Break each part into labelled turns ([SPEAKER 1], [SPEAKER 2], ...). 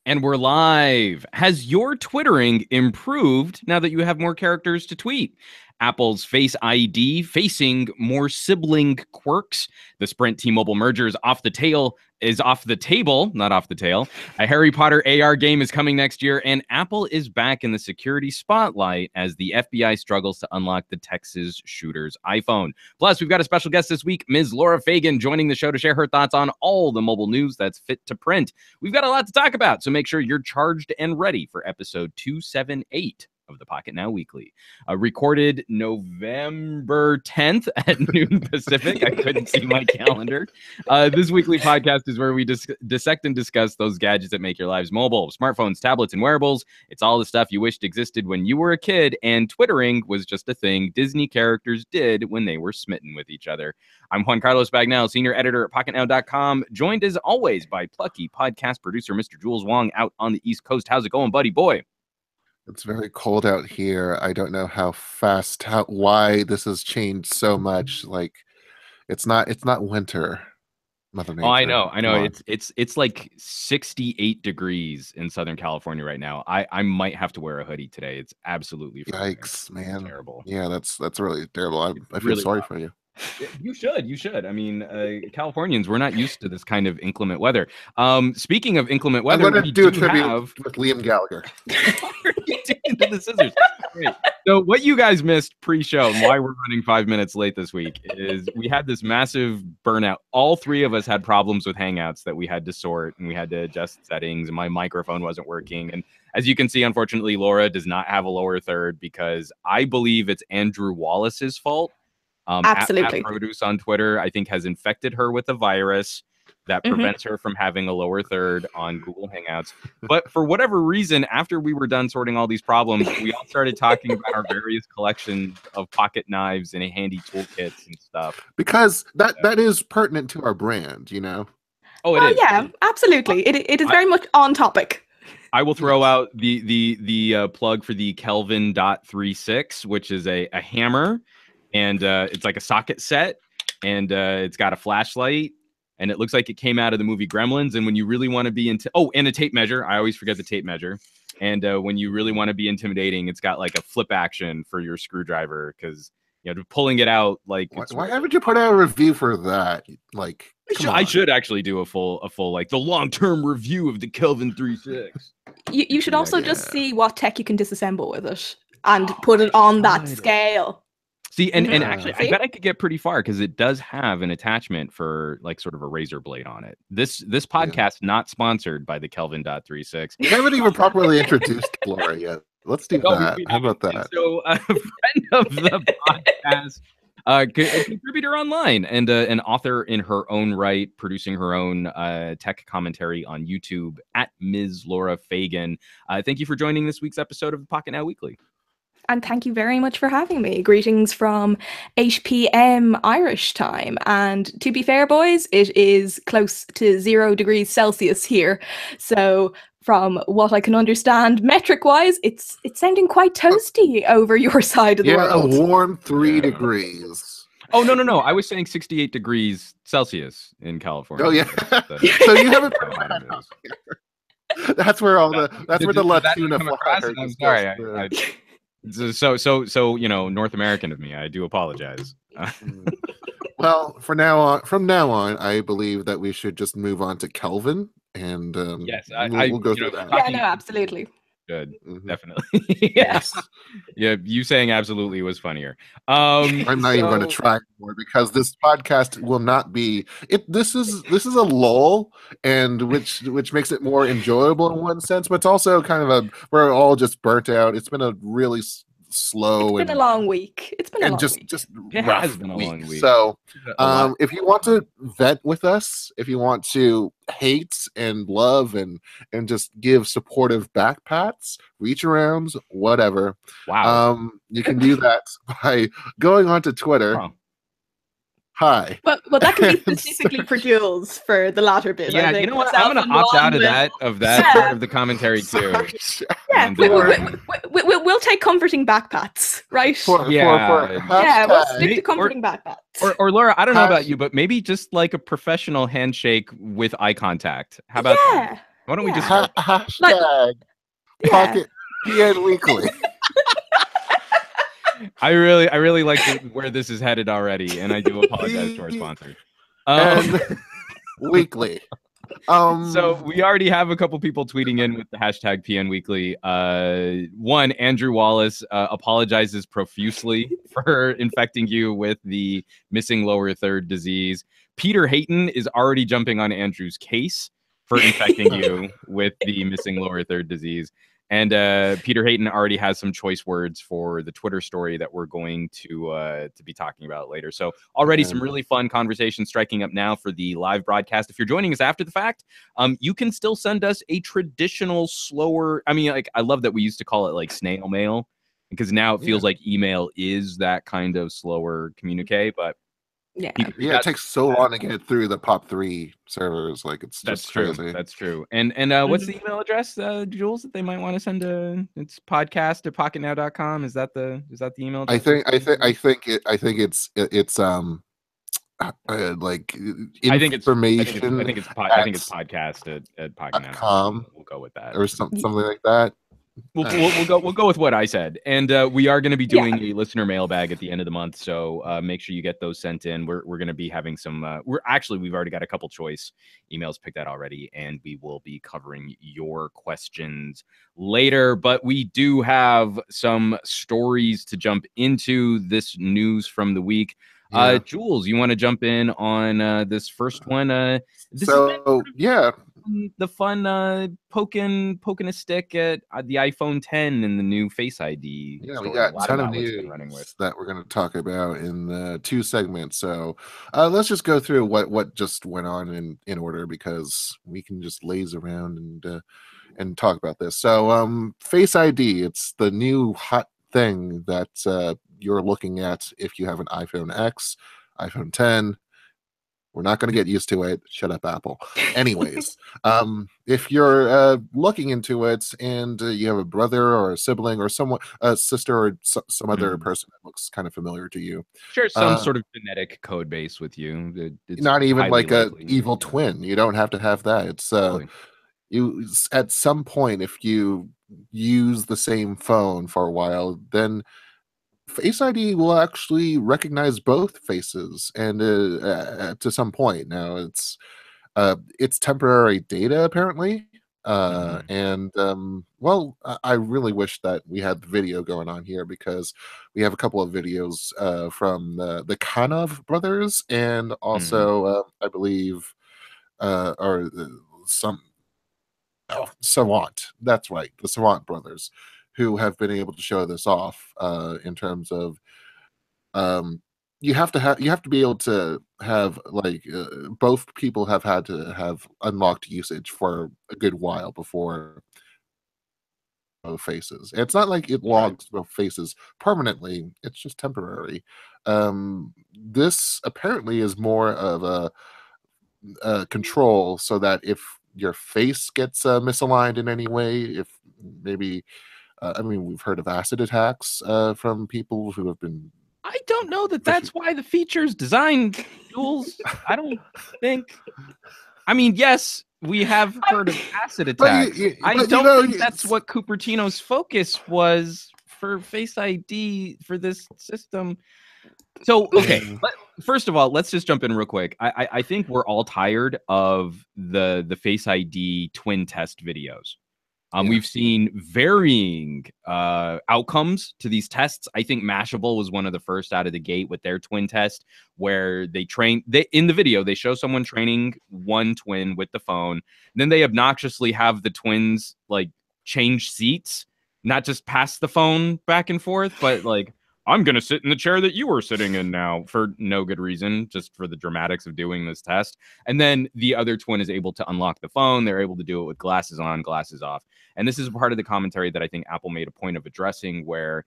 [SPEAKER 1] And we're live. Has your Twittering improved now that you have more characters to tweet? Apple's Face ID facing more sibling quirks. The Sprint T-Mobile merger is off the table, not off the tail. A Harry Potter AR game is coming next year, and Apple is back in the security spotlight as the FBI struggles to unlock the Texas shooter's iPhone. Plus, we've got a special guest this week, Ms. Laura Fagan, joining the show to share her thoughts on all the mobile news that's fit to print. We've got a lot to talk about, so make sure you're charged and ready for episode 278 of the Pocketnow Weekly. Recorded November 10th at noon Pacific. I couldn't see my calendar. This weekly podcast is where we dissect and discuss those gadgets that make your lives mobile. Smartphones, tablets, and wearables. It's all the stuff you wished existed when you were a kid, and Twittering was just a thing Disney characters did when they were smitten with each other. I'm Juan Carlos Bagnell, senior editor at Pocketnow.com, joined as always by plucky podcast producer Mr. Jules Wong out on the East Coast. How's it going, buddy boy?
[SPEAKER 2] It's very cold out here. I don't know why this has changed so much. Like, it's not winter. Mother Nature.
[SPEAKER 1] Oh, I know. It's like 68 degrees in Southern California right now. I might have to wear a hoodie today. It's absolutely
[SPEAKER 2] yikes, man.
[SPEAKER 1] Terrible.
[SPEAKER 2] Yeah, that's really terrible. I feel really sorry for you.
[SPEAKER 1] You should. I mean, Californians, we're not used to this kind of inclement weather. Speaking of inclement weather,
[SPEAKER 2] I'm going to do a tribute with Liam Gallagher.
[SPEAKER 1] Into the scissors. Great. So what you guys missed pre-show and why we're running 5 minutes late this week is we had this massive burnout. All three of us had problems with Hangouts that we had to sort, and we had to adjust settings, and my microphone wasn't working. And as you can see, unfortunately, Laura does not have a lower third because I believe it's Andrew Wallace's fault.
[SPEAKER 3] Absolutely.
[SPEAKER 1] At Produce on Twitter, I think, has infected her with a virus that prevents her from having a lower third on Google Hangouts. But for whatever reason, after we were done sorting all these problems, we all started talking about our various collections of pocket knives and handy toolkits and stuff.
[SPEAKER 2] Because that is pertinent to our brand, you know?
[SPEAKER 1] Oh, it is.
[SPEAKER 3] Yeah, absolutely. It is very much on topic.
[SPEAKER 1] I will throw out the plug for the Kelvin.36, which is a hammer. And it's like a socket set, and it's got a flashlight, and it looks like it came out of the movie Gremlins. And when you really want to be and a tape measure. I always forget the tape measure. And when you really want to be intimidating, it's got like a flip action for your screwdriver because pulling it out like.
[SPEAKER 2] Why haven't you put out a review for that? Like,
[SPEAKER 1] I should actually do a full like the long-term review of the Kelvin 36.
[SPEAKER 3] You should also just see what tech you can disassemble with it and put it on that scale.
[SPEAKER 1] See, and actually, I bet I could get pretty far because it does have an attachment for like sort of a razor blade on it. This podcast not sponsored by the Kelvin.36.
[SPEAKER 2] We haven't even properly introduced Laura yet. Let's do that. How about that?
[SPEAKER 1] So, a friend of the podcast, a contributor online, and an author in her own right, producing her own tech commentary on YouTube at Ms. Laura Fagan. Thank you for joining this week's episode of the Pocketnow Weekly.
[SPEAKER 3] And thank you very much for having me. Greetings from 8 p.m. Irish time. And to be fair, boys, it is close to 0 degrees Celsius here. So from what I can understand, metric-wise, it's sounding quite toasty over your side of the world.
[SPEAKER 2] Yeah, a warm 3 degrees.
[SPEAKER 1] Oh, no. I was saying 68 degrees Celsius in California.
[SPEAKER 2] Oh, yeah. So you haven't That's where the Latina flag.
[SPEAKER 1] I'm sorry. So North American of me. I do apologize.
[SPEAKER 2] Well, from now on, I believe that we should just move on to Kelvin, and
[SPEAKER 1] yes,
[SPEAKER 2] we'll go through that.
[SPEAKER 3] Yeah, no, absolutely.
[SPEAKER 1] Good, definitely. Yes, yeah. You saying absolutely was funnier.
[SPEAKER 2] I'm not even going to try anymore because this podcast will not be. This is a lull, and which makes it more enjoyable in one sense, but it's also kind of we're all just burnt out. It's been a really slow.
[SPEAKER 3] It's been a long week. It's been a long week.
[SPEAKER 2] Just
[SPEAKER 1] it
[SPEAKER 2] rough
[SPEAKER 1] has been a long week.
[SPEAKER 2] So, if you want to vent with us, if you want to hate and love and just give supportive back pats, reach arounds, whatever.
[SPEAKER 1] Wow.
[SPEAKER 2] You can do that by going onto Twitter.
[SPEAKER 1] Wow.
[SPEAKER 2] Hi.
[SPEAKER 3] Well, that can be specifically for Jules for the latter bit.
[SPEAKER 1] Yeah,
[SPEAKER 3] I think.
[SPEAKER 1] You know what? I'm going to opt out of that part of the commentary too.
[SPEAKER 3] Yeah, we'll take comforting back pats, right? We'll stick to comforting back pats.
[SPEAKER 1] Or Laura, I don't know about you, but maybe just like a professional handshake with eye contact. How about that? Why don't we just
[SPEAKER 3] Yeah.
[SPEAKER 1] start?
[SPEAKER 2] Hashtag
[SPEAKER 3] Yeah.
[SPEAKER 2] Pocket Weekly.
[SPEAKER 1] I really like where this is headed already, and I do apologize to our sponsors.
[SPEAKER 2] And weekly.
[SPEAKER 1] So we already have a couple people tweeting in with the hashtag PN Weekly. One, Andrew Wallace apologizes profusely for infecting you with the missing lower third disease. Peter Hayton is already jumping on Andrew's case for infecting you with the missing lower third disease. And Peter Hayton already has some choice words for the Twitter story that we're going to be talking about later. So already some really fun conversations striking up now for the live broadcast. If you're joining us after the fact, you can still send us a traditional, slower. I mean, like I love that we used to call it like snail mail because now it feels like email is that kind of slower communique, but.
[SPEAKER 3] Yeah.
[SPEAKER 2] It takes so long to get through the POP3 servers. Like it's just crazy.
[SPEAKER 1] That's true. And what's the email address, Jules, that they might want to send it's podcast@pocketnow.com. Is that the email address?
[SPEAKER 2] I think it's like information.
[SPEAKER 1] I think it's podcast at pocketnow.com. We'll go with that.
[SPEAKER 2] Or something like that.
[SPEAKER 1] We'll go with what I said, and we are going to be doing a listener mailbag at the end of the month, so make sure you get those sent in. We're going to be having some. We've already got a couple choice emails picked out already, and we will be covering your questions later. But we do have some stories to jump into this news from the week. Jules, you want to jump in on this first one? The fun poking a stick at the iPhone 10 and the new Face ID.
[SPEAKER 2] Yeah,
[SPEAKER 1] story.
[SPEAKER 2] we got
[SPEAKER 1] a
[SPEAKER 2] ton of news that we're going to talk about in the 2 segments. So let's just go through what just went on in order, because we can just laze around and talk about this. So Face ID, it's the new hot thing that you're looking at if you have an iPhone X, iPhone 10. We're not going to get used to it. Shut up, Apple. Anyways, if you're looking into it and you have a brother or a sibling or someone, a sister or some other person that looks kind of familiar to you,
[SPEAKER 1] share some sort of genetic code base with you. It's
[SPEAKER 2] not even like
[SPEAKER 1] likely.
[SPEAKER 2] a evil twin. You don't have to have that. It's you at some point, if you use the same phone for a while, then Face ID will actually recognize both faces, and to some point. Now it's temporary data apparently, and I really wish that we had the video going on here, because we have a couple of videos from the Kanov brothers, and also I believe or some Savant. That's right, the Savant brothers, who have been able to show this off in terms of you have to be able to have like both people have had to have unlocked usage for a good while before both faces. It's not like it logs both faces permanently, it's just temporary. This apparently is more of a control, so that if your face gets misaligned in any way, if maybe I mean, we've heard of acid attacks from people who have been.
[SPEAKER 1] I don't know that's why the feature's designed, Jules. I don't think. I mean, yes, we have heard of acid attacks. I don't think that's what Cupertino's focus was for Face ID for this system. So, okay, first of all, let's just jump in real quick. I think we're all tired of the Face ID twin test videos. We've seen varying outcomes to these tests. I think Mashable was one of the first out of the gate with their twin test, where in the video, they show someone training one twin with the phone. Then they obnoxiously have the twins like change seats, not just pass the phone back and forth, but like, I'm going to sit in the chair that you were sitting in now, for no good reason, just for the dramatics of doing this test. And then the other twin is able to unlock the phone. They're able to do it with glasses on, glasses off. And this is part of the commentary that I think Apple made a point of addressing, where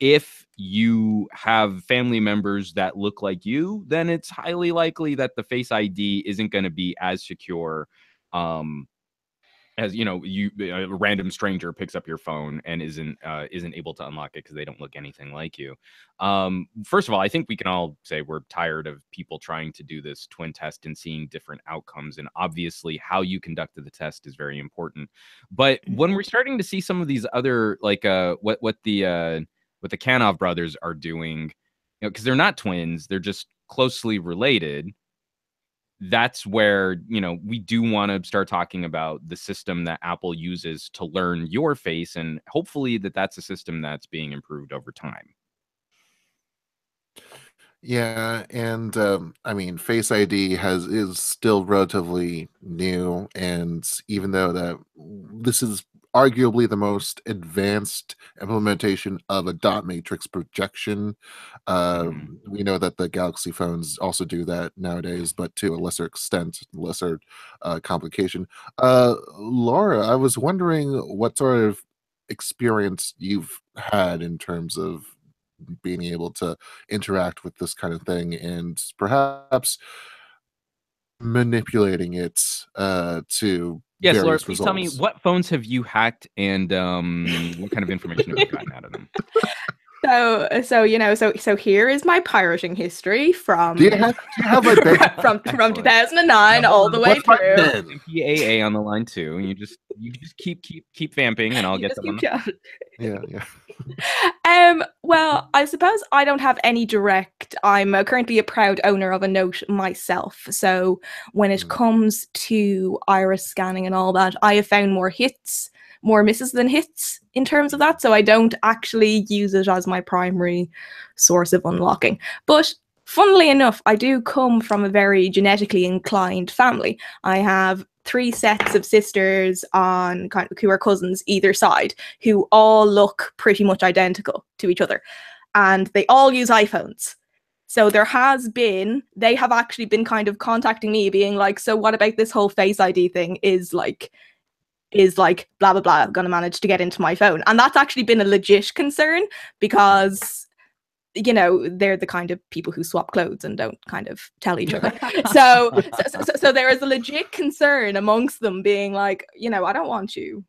[SPEAKER 1] if you have family members that look like you, then it's highly likely that the Face ID isn't going to be as secure as you know, a random stranger picks up your phone and isn't able to unlock it because they don't look anything like you. First of all, I think we can all say we're tired of people trying to do this twin test and seeing different outcomes. And obviously, how you conducted the test is very important. But when we're starting to see some of these other, like what the Kanov brothers are doing, because they're not twins, they're just closely related. That's where, we do want to start talking about the system that Apple uses to learn your face, and hopefully that's a system that's being improved over time.
[SPEAKER 2] Yeah, and I mean, Face ID is still relatively new, and even though that this is arguably the most advanced implementation of a dot matrix projection, we know that the Galaxy phones also do that nowadays, but to a lesser extent, lesser complication. Laura, I was wondering what sort of experience you've had in terms of being able to interact with this kind of thing and perhaps manipulating it to
[SPEAKER 1] Yes,
[SPEAKER 2] various
[SPEAKER 1] Laura, please
[SPEAKER 2] results.
[SPEAKER 1] tell me, what phones have you hacked, and what kind of information have you gotten out of them?
[SPEAKER 3] So here is my pirating history from
[SPEAKER 2] Do you have my
[SPEAKER 3] from 2009 all the way through.
[SPEAKER 1] PAA on the line too, and you just keep vamping, and I'll get them on the
[SPEAKER 2] Yeah.
[SPEAKER 3] Well, I suppose I don't have any direct. I'm currently a proud owner of a Note myself. So when it comes to iris scanning and all that, I have found more misses than hits in terms of that. So I don't actually use it as my primary source of unlocking. But funnily enough, I do come from a very genetically inclined family. I have 3 sets of sisters who are cousins either side, who all look pretty much identical to each other, and they all use iPhones. So they have actually been kind of contacting me, being like, "So what about this whole Face ID thing? Is like blah blah blah gonna manage to get into my phone?" And that's actually been a legit concern, because they're the kind of people who swap clothes and don't kind of tell each other. So there is a legit concern amongst them, being like, I don't want you,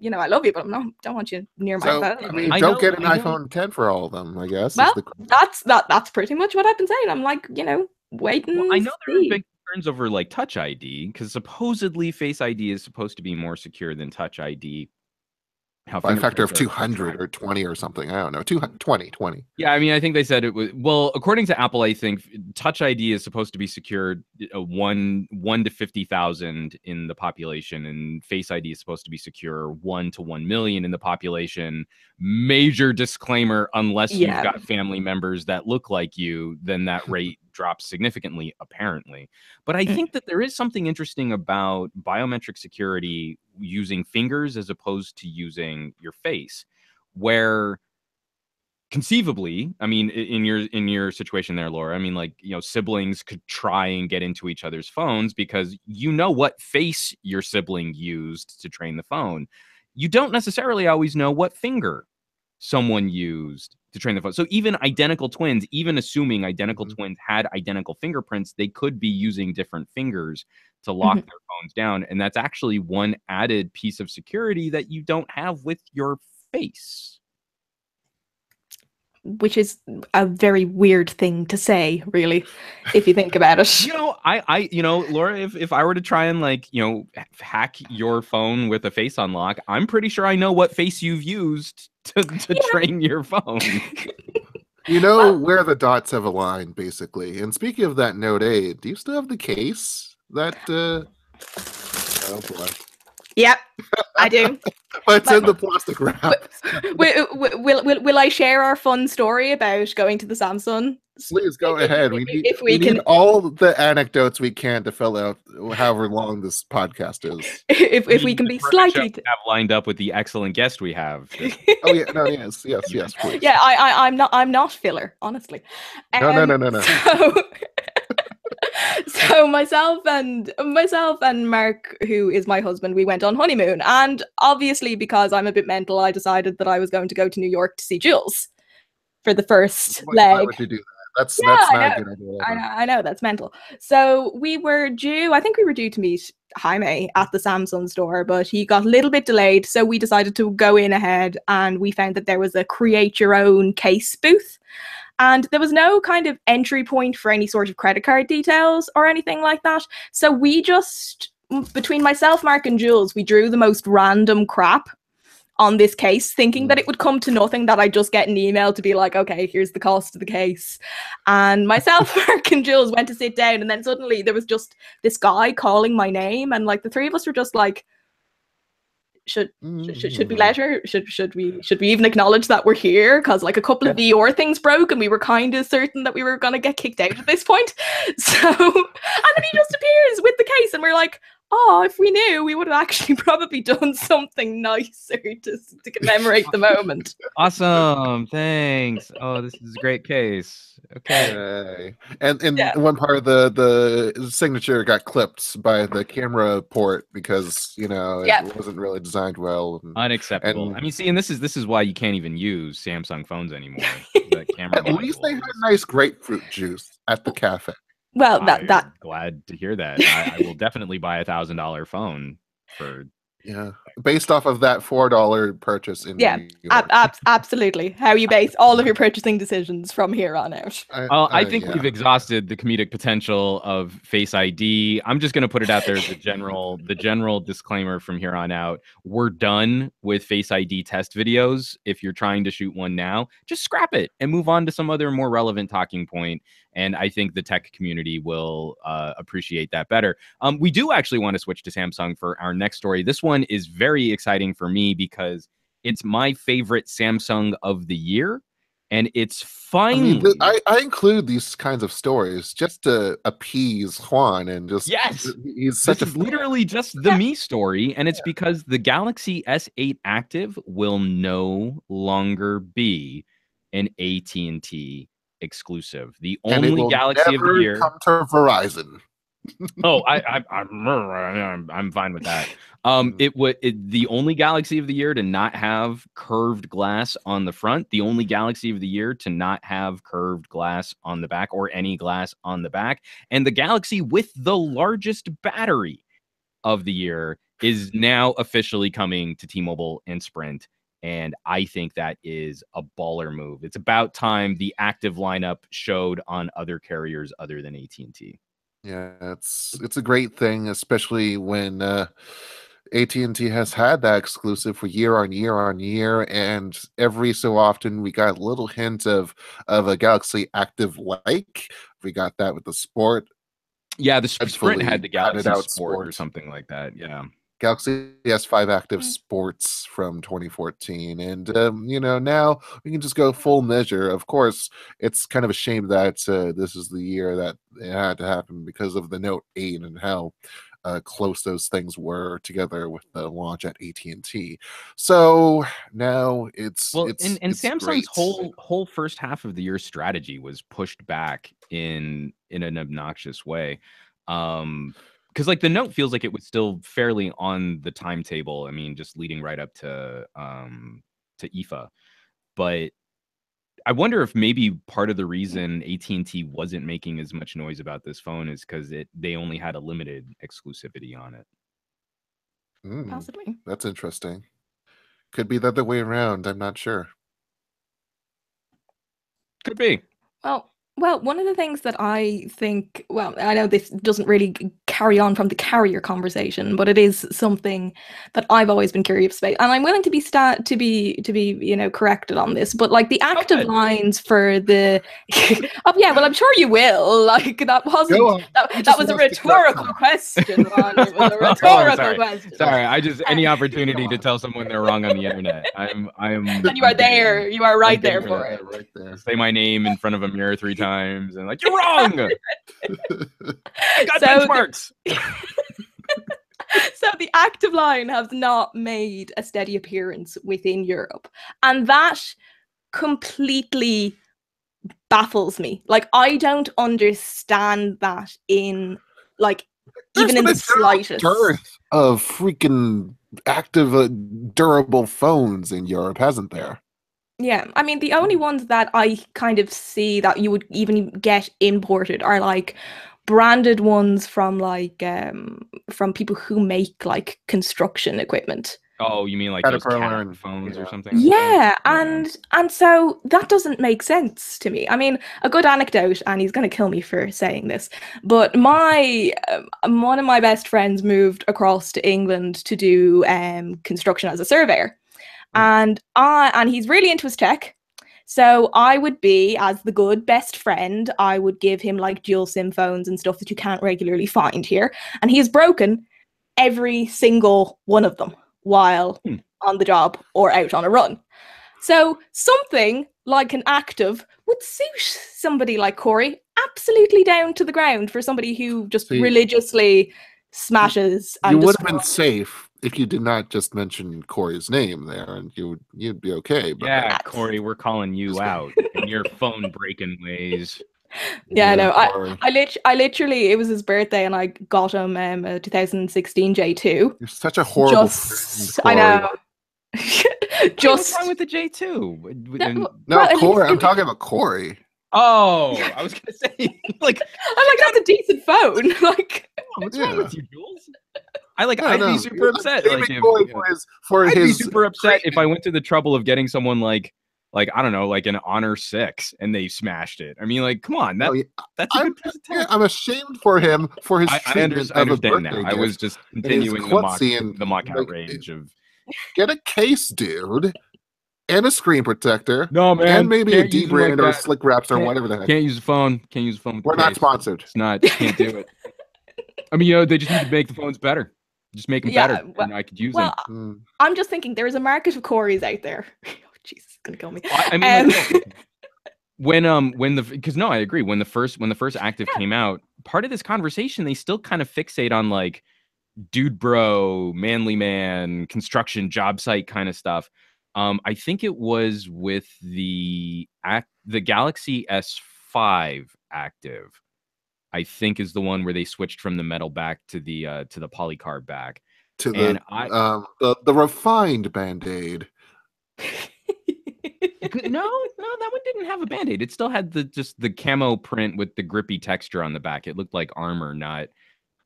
[SPEAKER 3] I love you, but don't want you near my phone.
[SPEAKER 2] I mean, don't get an iPhone 10 for all of them, I guess.
[SPEAKER 3] Well, that's pretty much what I've been saying. I'm like, wait and
[SPEAKER 1] I know there are
[SPEAKER 3] see.
[SPEAKER 1] big concerns over like Touch ID, because supposedly Face ID is supposed to be more secure than Touch ID.
[SPEAKER 2] By a factor of 200 or 20 or something. I don't know. 20.
[SPEAKER 1] Yeah, I mean, I think they said it was, well, according to Apple, I think Touch ID is supposed to be secured 1 to 50,000 in the population, and Face ID is supposed to be secure 1 to 1 million in the population. Major disclaimer: unless you've got family members that look like you, then that rate drops significantly, apparently. But I think that there is something interesting about biometric security using fingers as opposed to using your face, where conceivably, I mean, in your situation there, Laura, I mean, like, siblings could try and get into each other's phones because what face your sibling used to train the phone. You don't necessarily always know what finger someone used to train the phone. So even identical twins, even assuming identical twins had identical fingerprints, they could be using different fingers to lock their phones down. And that's actually one added piece of security that you don't have with your face.
[SPEAKER 3] Which is a very weird thing to say, really, if you think about it.
[SPEAKER 1] Laura, if I were to try and hack your phone with a face unlock, I'm pretty sure I know what face you've used to train your phone.
[SPEAKER 2] Where the dots have aligned, basically. And speaking of that Note 8, do you still have the case that oh boy.
[SPEAKER 3] Yep, I do.
[SPEAKER 2] It's in the plastic wrap.
[SPEAKER 3] Will I share our fun story about going to the Samsung?
[SPEAKER 2] Please go ahead. We need all the anecdotes we can to fill out however long this podcast is.
[SPEAKER 3] If we can be slightly
[SPEAKER 1] have lined up with the excellent guest we have.
[SPEAKER 2] Oh yeah, no, yes, please.
[SPEAKER 3] Yeah, I'm not filler, honestly.
[SPEAKER 2] No.
[SPEAKER 3] So myself and Mark, who is my husband, we went on honeymoon, and obviously because I'm a bit mental, I decided that I was going to go to New York to see Jules for the first leg.
[SPEAKER 2] Why would you do That's
[SPEAKER 3] Yeah,
[SPEAKER 2] that's
[SPEAKER 3] I
[SPEAKER 2] not a
[SPEAKER 3] know.
[SPEAKER 2] good idea.
[SPEAKER 3] I know, that's mental. So I think we were due to meet Jaime at the Samsung store, but he got a little bit delayed. So we decided to go in ahead and we found that there was a create your own case booth. And there was no kind of entry point for any sort of credit card details or anything like that. So we just, between myself, Mark, and Jules, we drew the most random crap on this case, thinking that it would come to nothing, that I'd just get an email to be like, okay, here's the cost of the case. And myself, Mark, and Jules went to sit down, and then suddenly there was just this guy calling my name, and like the three of us were just like, should we let her? Should we even acknowledge that we're here? Because like a couple of VR things broke, and we were kind of certain that we were gonna get kicked out at this point. So, and then he just appears with the case, and we're like, oh, if we knew, we would have actually probably done something nicer to commemorate the moment.
[SPEAKER 1] Awesome. Thanks. Oh, this is a great case. Okay.
[SPEAKER 2] And one part of the signature got clipped by the camera port because it wasn't really designed well.
[SPEAKER 1] Unacceptable. I mean, see, and this is why you can't even use Samsung phones anymore. The camera
[SPEAKER 2] at least they had nice grapefruit juice at the cafe.
[SPEAKER 3] Well,
[SPEAKER 1] I'm glad to hear that. I will definitely buy $1,000 phone for.
[SPEAKER 2] Yeah, based off of that $4 purchase in New York.
[SPEAKER 3] Absolutely. How you base all of your purchasing decisions from here on out.
[SPEAKER 1] I think we've exhausted the comedic potential of Face ID. I'm just going to put it out there as the general disclaimer from here on out. We're done with Face ID test videos. If you're trying to shoot one now, just scrap it and move on to some other more relevant talking point. And I think the tech community will appreciate that better. We do actually want to switch to Samsung for our next story. This one is very exciting for me because it's my favorite Samsung of the year. And it's finally...
[SPEAKER 2] I include these kinds of stories just to appease Juan and just...
[SPEAKER 1] Yes!
[SPEAKER 2] He's such
[SPEAKER 1] this is literally just the me story. And it's because the Galaxy S8 Active will no longer be an AT&T exclusive. The only Galaxy of the year
[SPEAKER 2] come to Verizon.
[SPEAKER 1] Oh, I'm fine with that. The only Galaxy of the year to not have curved glass on the front, the only Galaxy of the year to not have curved glass on the back or any glass on the back, and the Galaxy with the largest battery of the year is now officially coming to T-Mobile and Sprint. And I think that is a baller move. It's about time the active lineup showed on other carriers other than AT&T.
[SPEAKER 2] Yeah, it's a great thing, especially when AT&T has had that exclusive for year on year, and every so often we got a little hint of a Galaxy Active like. We got that with the Sport.
[SPEAKER 1] Yeah, the Sprint had the Galaxy Sport or something like that. Yeah.
[SPEAKER 2] Galaxy S5 Active Sports from 2014, and now we can just go full measure. Of course, it's kind of a shame that this is the year that it had to happen because of the Note 8 and how close those things were together with the launch at AT&T. So now it's
[SPEAKER 1] Samsung's
[SPEAKER 2] great.
[SPEAKER 1] whole first half of the year strategy was pushed back in an obnoxious way. Because like the Note feels like it was still fairly on the timetable. I mean, just leading right up to IFA. But I wonder if maybe part of the reason AT&T wasn't making as much noise about this phone is because they only had a limited exclusivity on it.
[SPEAKER 3] Possibly.
[SPEAKER 2] That's interesting. Could be the other way around. I'm not sure.
[SPEAKER 1] Could be.
[SPEAKER 3] Well, one of the things that I think, I know this doesn't really carry on from the carrier conversation, but it is something that I've always been curious about, and I'm willing to be corrected on this. But like the active lines for the, I'm sure you will. Like that wasn't that was a rhetorical question. Ron. It was a rhetorical question.
[SPEAKER 1] Sorry, any opportunity to tell someone they're wrong on the internet. I'm.
[SPEAKER 3] And you are there. You are right there for it.
[SPEAKER 2] Right there.
[SPEAKER 1] Say my name in front of a mirror 3 times and like, you're wrong. I got benchmarks.
[SPEAKER 3] So the active line has not made a steady appearance within Europe, and that completely baffles me. Like, I don't understand that in even in the slightest
[SPEAKER 2] dearth of freaking active durable phones in Europe, hasn't there?
[SPEAKER 3] Yeah, I mean, the only ones that I kind of see that you would even get imported are like branded ones from people who make like construction equipment.
[SPEAKER 1] Oh, you mean like those
[SPEAKER 2] Caterpillar
[SPEAKER 1] cat
[SPEAKER 2] and
[SPEAKER 1] phones or
[SPEAKER 2] yeah.
[SPEAKER 1] something like that?
[SPEAKER 3] Yeah,
[SPEAKER 1] Yeah.
[SPEAKER 3] and so that doesn't make sense to me. I mean, a good anecdote, and he's going to kill me for saying this, but my one of my best friends moved across to England to do construction as a surveyor, and he's really into his tech. So I would be, as the good best friend, I would give him like dual SIM phones and stuff that you can't regularly find here, and he has broken every single one of them while on the job or out on a run. So something like an active would suit somebody like Corey absolutely down to the ground for somebody who just religiously smashes and
[SPEAKER 2] you would have been
[SPEAKER 3] destroys.
[SPEAKER 2] safe if you did not just mention Corey's name there, and you'd be okay. But
[SPEAKER 1] Yeah, Corey, we're calling you out in your phone breaking ways.
[SPEAKER 3] Yeah, I know.
[SPEAKER 2] Corey.
[SPEAKER 3] I literally, it was his birthday, and I got him a 2016 J2.
[SPEAKER 2] You're such a horrible friend, Corey.
[SPEAKER 3] I know.
[SPEAKER 1] What's wrong with the J2?
[SPEAKER 2] No, Corey. I'm talking about Corey.
[SPEAKER 1] Oh, I was gonna say, like,
[SPEAKER 3] I'm like, that's a decent phone. Like,
[SPEAKER 1] what's wrong with you, Jules? I'd be super
[SPEAKER 2] You're
[SPEAKER 1] upset. Like,
[SPEAKER 2] I'd
[SPEAKER 1] be super upset if I went to the trouble of getting someone like I don't know, like an Honor 6, and they smashed it. I mean, like, come on, that's a good piece of tech.
[SPEAKER 2] I'm ashamed for him for his treatment
[SPEAKER 1] I
[SPEAKER 2] of a
[SPEAKER 1] understand
[SPEAKER 2] birthday
[SPEAKER 1] now.
[SPEAKER 2] gift.
[SPEAKER 1] I was just continuing the mock outrage of
[SPEAKER 2] get a case, dude, and a screen protector.
[SPEAKER 1] No, man,
[SPEAKER 2] and maybe a D-brand or slick wraps or whatever the heck.
[SPEAKER 1] Can't use the phone. Can't use the phone.
[SPEAKER 2] We're not sponsored.
[SPEAKER 1] It's not. Can't do it. I mean, they just need to make the phones better. Just make them better, and I could use them.
[SPEAKER 3] I'm just thinking there is a market of Corys out there. Oh, Jesus, it's gonna kill me.
[SPEAKER 1] I mean, because I agree. When the first active came out, part of this conversation, they still kind of fixate on like dude bro, manly man, construction job site kind of stuff. I think it was with the Galaxy S5 active. I think is the one where they switched from the metal back to the polycarb back.
[SPEAKER 2] To the refined Band-Aid.
[SPEAKER 1] No, that one didn't have a Band-Aid. It still had the camo print with the grippy texture on the back. It looked like armor, not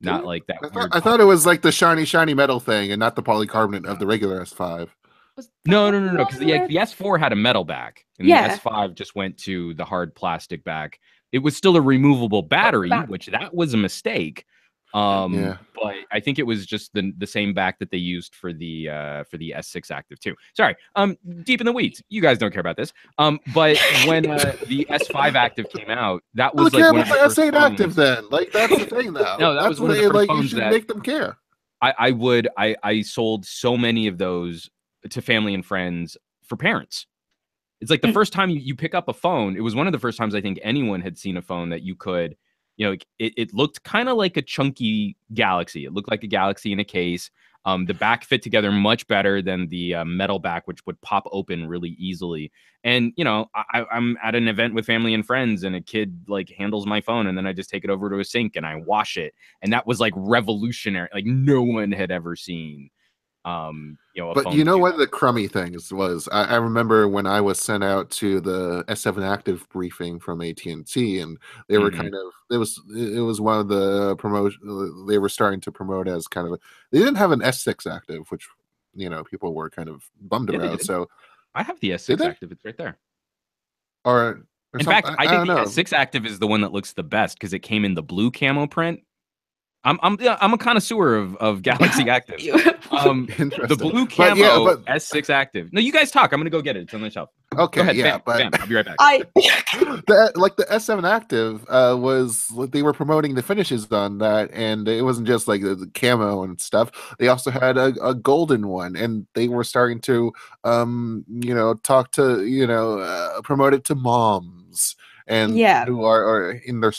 [SPEAKER 1] like that.
[SPEAKER 2] I thought it was like the shiny metal thing and not the polycarbonate of the regular S5.
[SPEAKER 1] No, because the S4 had a metal back, and the S5 just went to the hard plastic back. It was still a removable battery, which that was a mistake. But I think it was just the same back that they used for the S6 Active too. Sorry, deep in the weeds. You guys don't care about this. But when the S5 Active came out, that was like one of the first
[SPEAKER 2] S8
[SPEAKER 1] phones.
[SPEAKER 2] Active then. Like that's the thing now.
[SPEAKER 1] No, that was one of the first phones
[SPEAKER 2] you should
[SPEAKER 1] that
[SPEAKER 2] make them care.
[SPEAKER 1] I sold so many of those to family and friends for parents. It's like the first time you pick up a phone, it was one of the first times I think anyone had seen a phone that you could, it looked kind of like a chunky Galaxy. It looked like a Galaxy in a case. The back fit together much better than the metal back, which would pop open really easily. And, I'm at an event with family and friends, and a kid like handles my phone, and then I just take it over to a sink and I wash it. And that was like revolutionary. Like no one had ever seen.
[SPEAKER 2] But you know what the crummy things was? I remember when I was sent out to the S7 Active briefing from AT&T, and they were kind of it was one of the promotion they were starting to promote as kind of they didn't have an S6 Active, which people were kind of bummed about. So
[SPEAKER 1] I have the S6 Active; it's right there.
[SPEAKER 2] Or
[SPEAKER 1] in fact, I think the S6 Active is the one that looks the best because it came in the blue camo print. I'm a connoisseur of Galaxy Active. The blue camo S6 Active. No, you guys talk. I'm gonna go get it. It's on the shelf.
[SPEAKER 2] Okay,
[SPEAKER 1] go ahead,
[SPEAKER 2] bam.
[SPEAKER 1] I'll be right back.
[SPEAKER 2] The S7 Active was they were promoting the finishes on that, and it wasn't just like the camo and stuff. They also had a golden one, and they were starting to talk to promote it to moms. And who are in their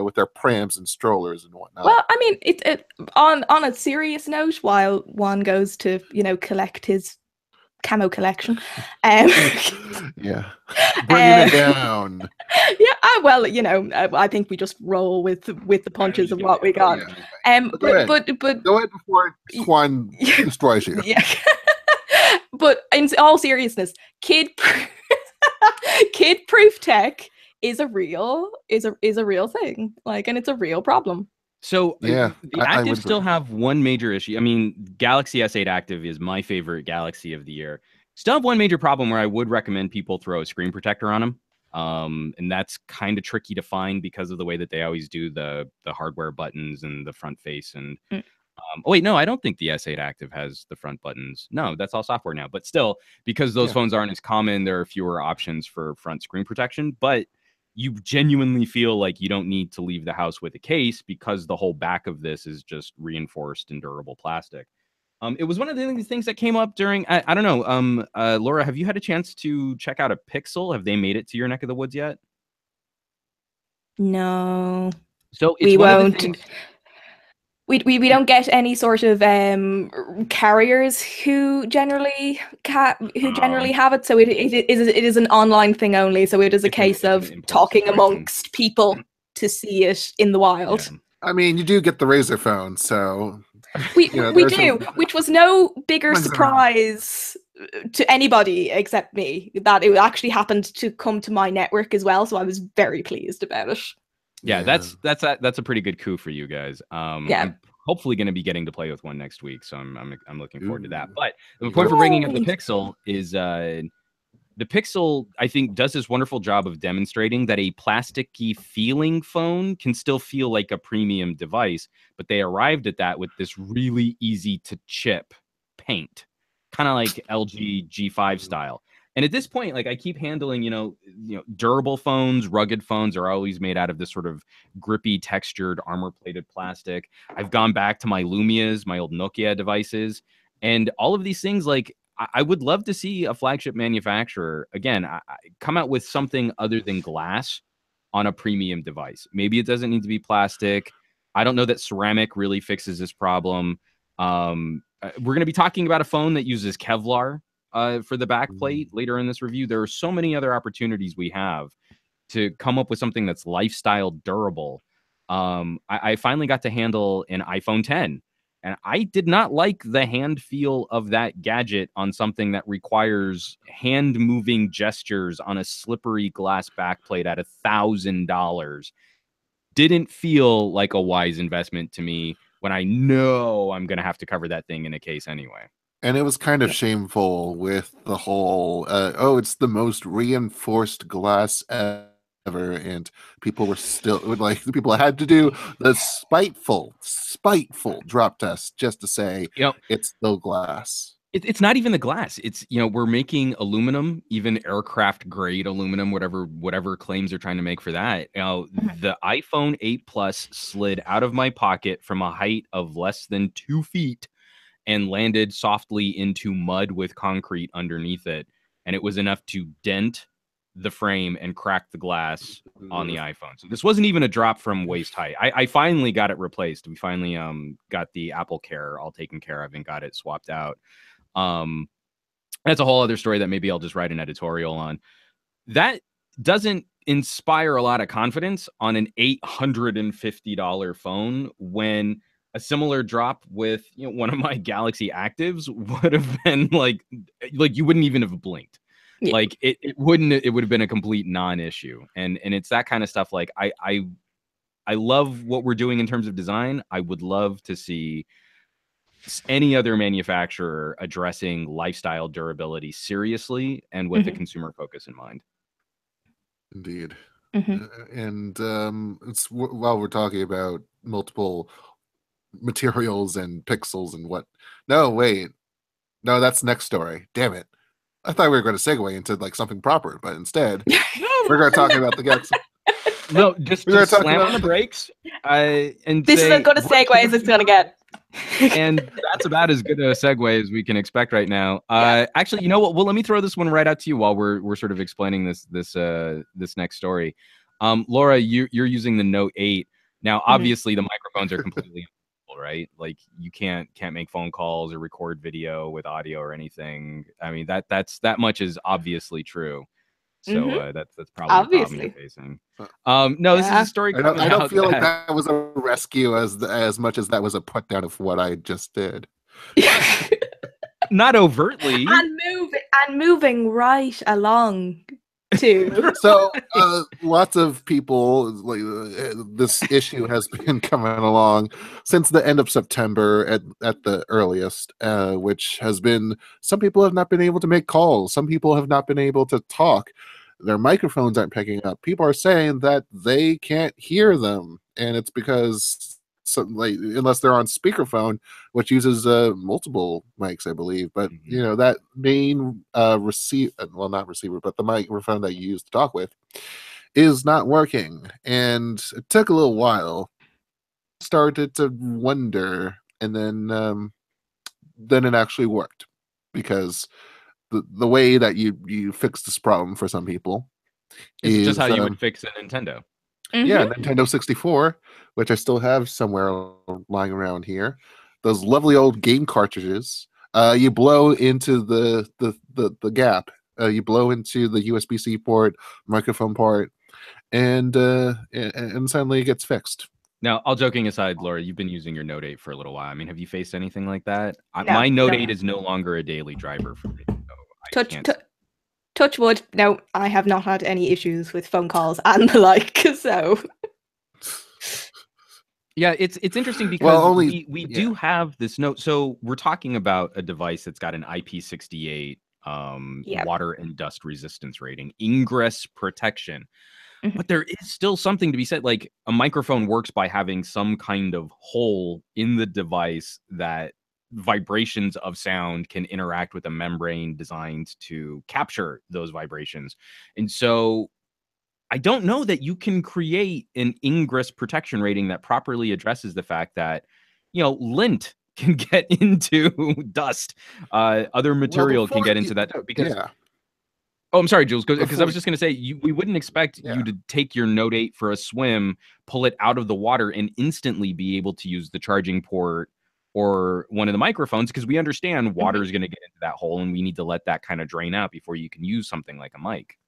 [SPEAKER 2] with their prams and strollers and whatnot.
[SPEAKER 3] Well, I mean, it on a serious note, while Juan goes to collect his camo collection,
[SPEAKER 2] bringing it down.
[SPEAKER 3] Yeah, well, I think we just roll with the punches of what we got. But
[SPEAKER 2] go ahead before Juan destroys you.
[SPEAKER 3] Yeah. But in all seriousness, kid Kid-proof tech is a real thing. Like, and it's a real problem.
[SPEAKER 1] So
[SPEAKER 2] Yeah,
[SPEAKER 1] the
[SPEAKER 2] I would
[SPEAKER 1] Active still have one major issue. I mean, Galaxy S8 Active is my favorite Galaxy of the year. Still have one major problem where I would recommend people throw a screen protector on them. And that's kind of tricky to find because of the way that they always do the hardware buttons and the front face. And oh wait, no, I don't think the S8 Active has the front buttons. No, that's all software now. But still, because those phones aren't as common, there are fewer options for front screen protection. But you genuinely feel like you don't need to leave the house with a case because the whole back of this is just reinforced and durable plastic. It was one of the things that came up during, I don't know, Laura, have you had a chance to check out a Pixel? Have they made it to your neck of the woods yet?
[SPEAKER 3] No.
[SPEAKER 1] So it's
[SPEAKER 3] we
[SPEAKER 1] one
[SPEAKER 3] won't.
[SPEAKER 1] Of the things...
[SPEAKER 3] We don't get any sort of carriers who generally have it. So it is an online thing only. So it is a case of talking amongst people to see it in the wild.
[SPEAKER 2] Yeah. I mean, you do get the Razer phone, so
[SPEAKER 3] we do, which was no bigger surprise to anybody except me that it actually happened to come to my network as well. So I was very pleased about it.
[SPEAKER 1] Yeah, that's a pretty good coup for you guys. I'm hopefully going to be getting to play with one next week, so I'm looking forward to that. But the point for bringing up the Pixel is the Pixel, I think, does this wonderful job of demonstrating that a plasticky feeling phone can still feel like a premium device, but they arrived at that with this really easy to chip paint, kind of like LG G5 style. And at this point, like I keep handling, durable phones, rugged phones are always made out of this sort of grippy, textured, armor-plated plastic. I've gone back to my Lumias, my old Nokia devices, and all of these things. Like I would love to see a flagship manufacturer again come out with something other than glass on a premium device. Maybe it doesn't need to be plastic. I don't know that ceramic really fixes this problem. We're going to be talking about a phone that uses Kevlar for the back plate later in this review. There are so many other opportunities we have to come up with something that's lifestyle durable. I finally got to handle an iPhone 10, and I did not like the hand feel of that gadget on something that requires hand moving gestures on a slippery glass backplate at $1,000. Didn't feel like a wise investment to me when I know I'm going to have to cover that thing in a case anyway.
[SPEAKER 2] And it was kind of shameful with the whole, it's the most reinforced glass ever. And people were still like, the people had to do the spiteful drop test just to say, it's still glass.
[SPEAKER 1] It's not even the glass. It's, we're making aluminum, even aircraft grade aluminum, whatever claims they're trying to make for that. The iPhone 8 Plus slid out of my pocket from a height of less than 2 feet and landed softly into mud with concrete underneath it. And it was enough to dent the frame and crack the glass on the iPhone. So this wasn't even a drop from waist height. I finally got it replaced. We finally got the Apple Care all taken care of and got it swapped out. That's a whole other story that maybe I'll just write an editorial on. That doesn't inspire a lot of confidence on an $850 phone when a similar drop with one of my Galaxy Actives would have been like you wouldn't even have blinked. Yeah. Like it would have been a complete non-issue. And it's that kind of stuff. Like I love what we're doing in terms of design. I would love to see any other manufacturer addressing lifestyle durability seriously and with the consumer focus in mind.
[SPEAKER 2] Indeed. And it's while we're talking about multiple materials and pixels and what that's next story. Damn it, I thought we were going to segue into like something proper, but instead we're going to talk about the Galaxy.
[SPEAKER 1] No, just slam on the brakes. And
[SPEAKER 3] this is as good a segue as it's going to get.
[SPEAKER 1] And that's about as good a segue as we can expect right now. Actually, you know what? Well, let me throw this one right out to you while we're sort of explaining this next story. Laura, you're using the Note 8 now. Obviously, the microphones are completely right. Like you can't make phone calls or record video with audio or anything. I mean that much is obviously true. So that's probably obviously the problem you're facing. No, this is a story.
[SPEAKER 2] I don't feel like that was a rescue as much as that was a put down of what I just did.
[SPEAKER 1] Not overtly.
[SPEAKER 3] And moving right along too.
[SPEAKER 2] So lots of people, like this issue has been coming along since the end of September at the earliest, which has been, some people have not been able to make calls, some people have not been able to talk, their microphones aren't picking up, people are saying that they can't hear them, and it's because like, unless they're on speakerphone, which uses multiple mics, I believe, but that main receive, well, not receiver, but the microphone that you use to talk with is not working, and it took a little while. Started to wonder, and then it actually worked, because the way that you fix this problem for some people
[SPEAKER 1] Is just how
[SPEAKER 2] is
[SPEAKER 1] you would fix a Nintendo.
[SPEAKER 2] yeah, Nintendo 64, which I still have somewhere lying around here. Those lovely old game cartridges. You blow into the gap. You blow into the USB-C port, microphone port, and suddenly it gets fixed.
[SPEAKER 1] Now, all joking aside, Laura, you've been using your Note 8 for a little while. I mean, have you faced anything like that?
[SPEAKER 3] No,
[SPEAKER 1] My Note
[SPEAKER 3] no.
[SPEAKER 1] 8 is no longer a daily driver for me. So I can't.
[SPEAKER 3] Touch wood. No, I have not had any issues with phone calls and the like. So
[SPEAKER 1] yeah, it's interesting because we
[SPEAKER 2] yeah.
[SPEAKER 1] do have this Note. So we're talking about a device that's got an IP68 water and dust resistance rating, ingress protection. But there is still something to be said. Like, a microphone works by having some kind of hole in the device that vibrations of sound can interact with a membrane designed to capture those vibrations. And so I don't know that you can create an ingress protection rating that properly addresses the fact that, lint can get into dust. Other material can get into that, because Oh, I'm sorry, Jules, because I was just going to say, we wouldn't expect you to take your Note 8 for a swim, pull it out of the water, and instantly be able to use the charging port or one of the microphones, because we understand water is going to get into that hole, and we need to let that kind of drain out before you can use something like a mic.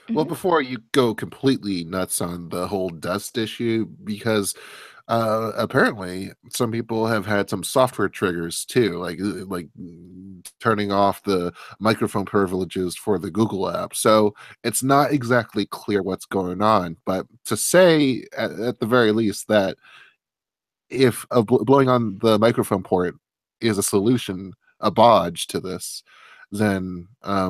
[SPEAKER 2] Well, before you go completely nuts on the whole dust issue, because apparently some people have had some software triggers too, like turning off the microphone privileges for the Google app. So it's not exactly clear what's going on, but to say at the very least that if blowing on the microphone port is a solution, a bodge to this, then
[SPEAKER 1] I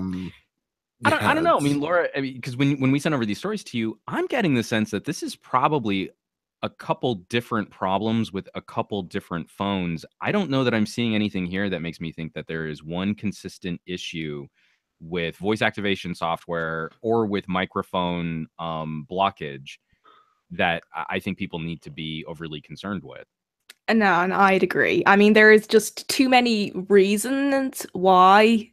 [SPEAKER 1] don't know. I mean, Laura, because when we send over these stories to you, I'm getting the sense that this is probably a couple different problems with a couple different phones. I don't know that I'm seeing anything here that makes me think that there is one consistent issue with voice activation software or with microphone blockage that I think people need to be overly concerned with.
[SPEAKER 3] No, and I'd agree. I mean, there is just too many reasons why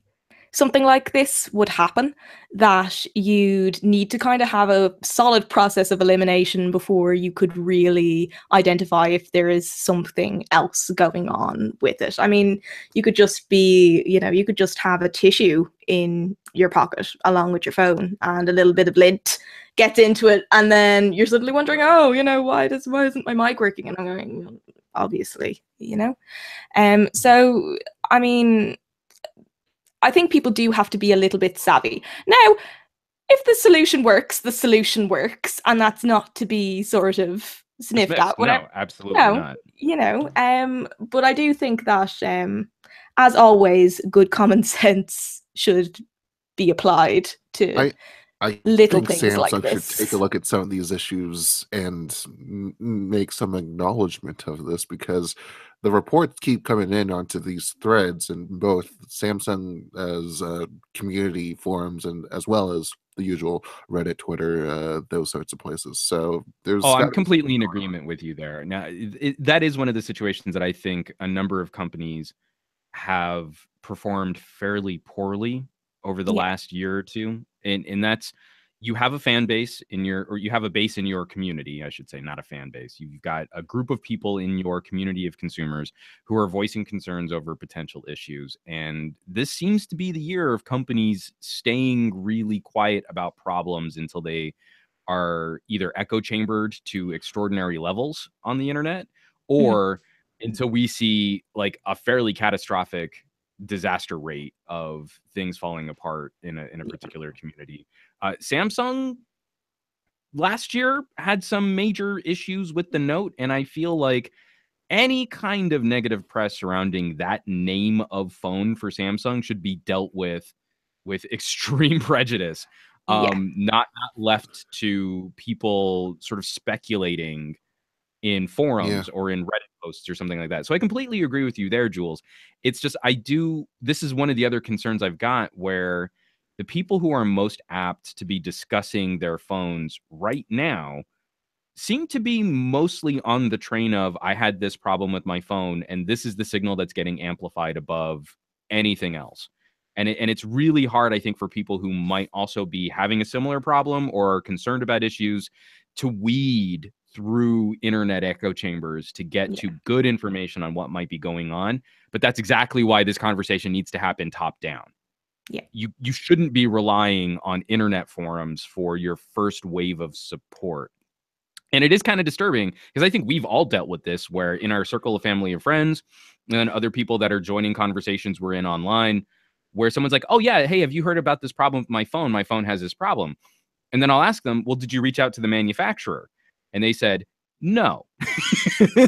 [SPEAKER 3] something like this would happen, that you'd need to kind of have a solid process of elimination before you could really identify if there is something else going on with it. I mean, you could just be, you could just have a tissue in your pocket along with your phone, and a little bit of lint gets into it, and then you're suddenly wondering, oh, why isn't my mic working? And I'm going, obviously, so I mean, I think people do have to be a little bit savvy. Now, if the solution works, the solution works, and that's not to be sort of sniffed at.
[SPEAKER 1] No, absolutely not.
[SPEAKER 3] But I do think that, as always, good common sense should be applied to little
[SPEAKER 2] think
[SPEAKER 3] things
[SPEAKER 2] Samsung
[SPEAKER 3] like this.
[SPEAKER 2] should take a look at some of these issues and make some acknowledgement of this, because the reports keep coming in onto these threads in both Samsung as community forums and as well as the usual Reddit, Twitter, those sorts of places. So there's.
[SPEAKER 1] I'm completely in agreement with you there. Now, that is one of the situations that I think a number of companies have performed fairly poorly over the last year or two, and that's, you have a fan base you have a base in your community, I should say, not a fan base. You've got a group of people in your community of consumers who are voicing concerns over potential issues, and this seems to be the year of companies staying really quiet about problems until they are either echo chambered to extraordinary levels on the internet, or until we see like a fairly catastrophic disaster rate of things falling apart in a particular community. Samsung last year had some major issues with the Note, and I feel like any kind of negative press surrounding that name of phone for Samsung should be dealt with extreme prejudice. Not left to people sort of speculating in forums or in Reddit posts or something like that. So I completely agree with you there, Jules. It's just this is one of the other concerns I've got, where the people who are most apt to be discussing their phones right now seem to be mostly on the train of, I had this problem with my phone, and this is the signal that's getting amplified above anything else. And it's really hard, I think, for people who might also be having a similar problem or are concerned about issues to weed through internet echo chambers to get to good information on what might be going on. But that's exactly why this conversation needs to happen top down. You shouldn't be relying on internet forums for your first wave of support. And it is kind of disturbing, because I think we've all dealt with this, where in our circle of family or friends and other people that are joining conversations we're in online, where someone's like, oh yeah, hey, have you heard about this problem with my phone? My phone has this problem. And then I'll ask them, well, did you reach out to the manufacturer? And they said, no.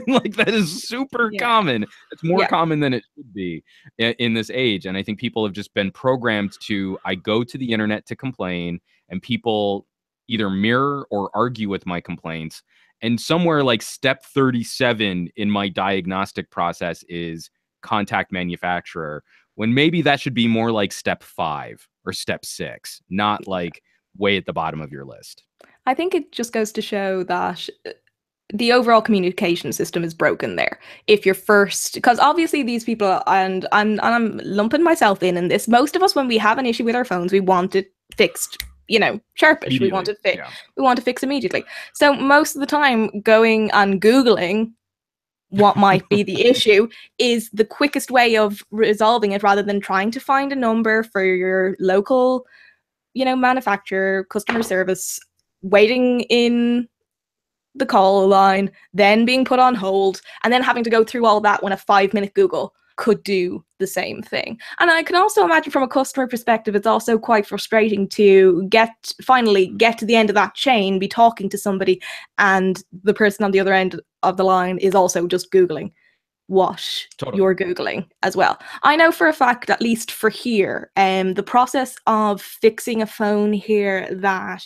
[SPEAKER 1] Like, that is super common. It's more common than it should be in this age. And I think people have just been programmed to, I go to the internet to complain, and people either mirror or argue with my complaints. And somewhere like step 37 in my diagnostic process is contact manufacturer, when maybe that should be more like step 5 or step 6, not like way at the bottom of your list.
[SPEAKER 3] I think it just goes to show that the overall communication system is broken there. If you're first, because obviously these people, and I'm lumping myself in this, most of us, when we have an issue with our phones, we want it fixed, sharpish. We want it we want to fix immediately. So most of the time, going and Googling what might be the issue is the quickest way of resolving it, rather than trying to find a number for your local, manufacturer, customer service, waiting in the call line, then being put on hold, and then having to go through all that when a 5-minute Google could do the same. And I can also imagine from a customer perspective, it's also quite frustrating to finally get to the end of that chain, be talking to somebody, and the person on the other end of the line is also just Googling what you're Googling as well. I know for a fact, at least for here, the process of fixing a phone here that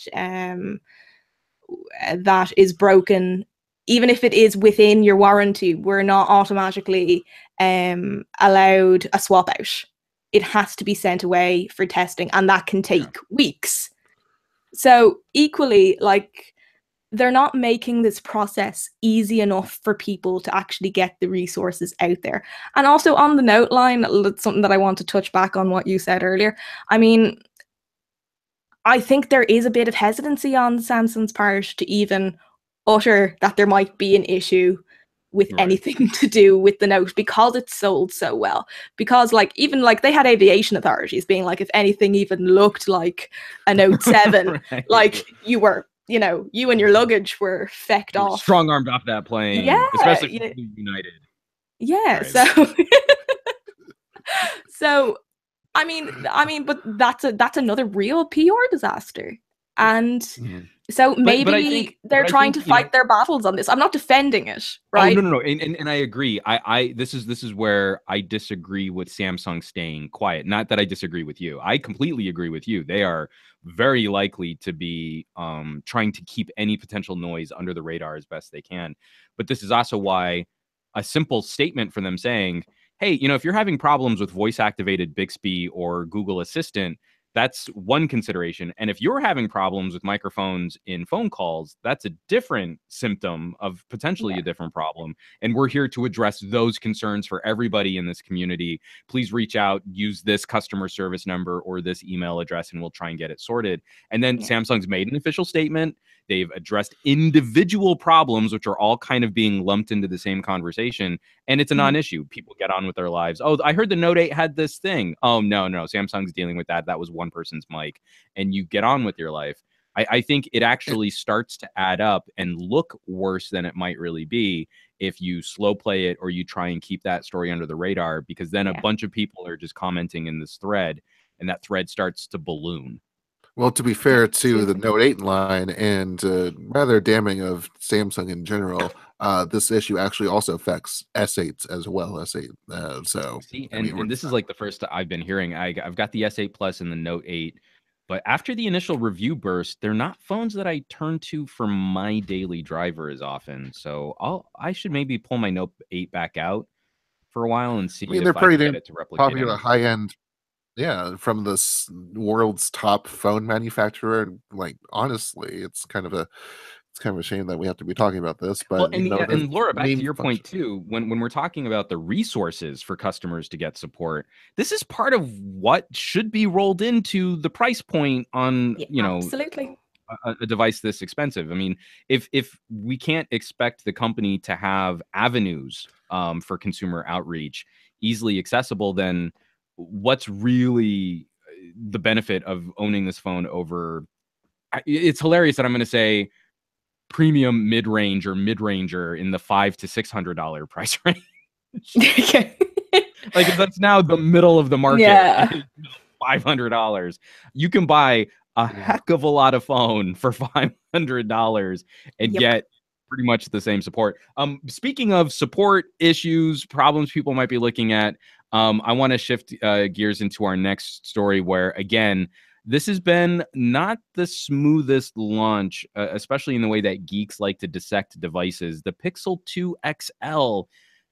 [SPEAKER 3] is broken, even if it is within your warranty, we're not automatically allowed a swap out. It has to be sent away for testing, and that can take weeks. So equally, they're not making this process easy enough for people to actually get the resources out there. And also on the Note line, that's something that I want to touch back on what you said earlier. I mean, I think there is a bit of hesitancy on Samsung's part to even utter that there might be an issue with anything to do with the Note, because it's sold so well. Because even they had aviation authorities being like, if anything even looked like a Note 7, you were, you and your luggage were fecked off.
[SPEAKER 1] Strong-armed off that plane.
[SPEAKER 3] Yeah.
[SPEAKER 1] Especially United.
[SPEAKER 3] Yeah.
[SPEAKER 1] Right.
[SPEAKER 3] So I mean, but that's another real PR disaster. And so maybe they're trying to fight their battles on this. I'm not defending it, right?
[SPEAKER 1] Oh, no. And I agree. This is where I disagree with Samsung staying quiet. Not that I disagree with you. I completely agree with you. They are very likely to be trying to keep any potential noise under the radar as best they can. But this is also why a simple statement from them saying, hey, if you're having problems with voice-activated Bixby or Google Assistant, that's one consideration. And if you're having problems with microphones in phone calls, that's a different symptom of potentially a different problem. And we're here to address those concerns for everybody in this community. Please reach out, use this customer service number or this email address, and we'll try and get it sorted. And then Samsung's made an official statement. They've addressed individual problems, which are all kind of being lumped into the same conversation. And it's a non-issue. People get on with their lives. Oh, I heard the Note 8 had this thing. Oh, no. Samsung's dealing with that. That was one person's mic. And you get on with your life. I think it actually starts to add up and look worse than it might really be if you slow play it or you try and keep that story under the radar, because then a
[SPEAKER 3] Yeah.
[SPEAKER 1] bunch of people are just commenting in this thread and that thread starts to balloon.
[SPEAKER 2] Well, to be fair to the
[SPEAKER 3] Absolutely.
[SPEAKER 2] Note 8 line and rather damning of Samsung in general, this issue actually also affects S8s as well. S8. So,
[SPEAKER 1] See,
[SPEAKER 2] I mean,
[SPEAKER 1] and this is like the first I've been hearing. I've got the S8 Plus and the Note 8, but after the initial review burst, they're not phones that I turn to for my daily driver as often. So I should maybe pull my Note 8 back out for a while and see
[SPEAKER 2] I mean, they're
[SPEAKER 1] if I can
[SPEAKER 2] pretty
[SPEAKER 1] get
[SPEAKER 2] damn
[SPEAKER 1] it to replicate
[SPEAKER 2] popular
[SPEAKER 1] any.
[SPEAKER 2] high end. Yeah, from the world's top phone manufacturer. Like, honestly, it's kind of a shame that we have to be talking about this,
[SPEAKER 1] Well,
[SPEAKER 2] but
[SPEAKER 1] and
[SPEAKER 2] the
[SPEAKER 1] and Laura, back to
[SPEAKER 2] main
[SPEAKER 1] your point
[SPEAKER 2] function.
[SPEAKER 1] too, when we're talking about the resources for customers to get support, this is part of what should be rolled into the price point on,
[SPEAKER 3] Yeah, absolutely.
[SPEAKER 1] a device this expensive. I mean, if we can't expect the company to have avenues for consumer outreach easily accessible, then what's really the benefit of owning this phone over? It's hilarious that I'm going to say premium mid-range or mid-ranger in the $500 to $600 price range.
[SPEAKER 3] Okay.
[SPEAKER 1] Like if that's now the middle of the market,
[SPEAKER 3] Yeah.
[SPEAKER 1] $500, you can buy a
[SPEAKER 2] Yeah.
[SPEAKER 1] heck of a lot of phone for $500 and
[SPEAKER 3] Yep.
[SPEAKER 1] get pretty much the same support. Speaking of support issues, problems people might be looking at, I want to shift gears into our next story where, again, this has been not the smoothest launch, especially in the way that geeks like to dissect devices. The Pixel 2 XL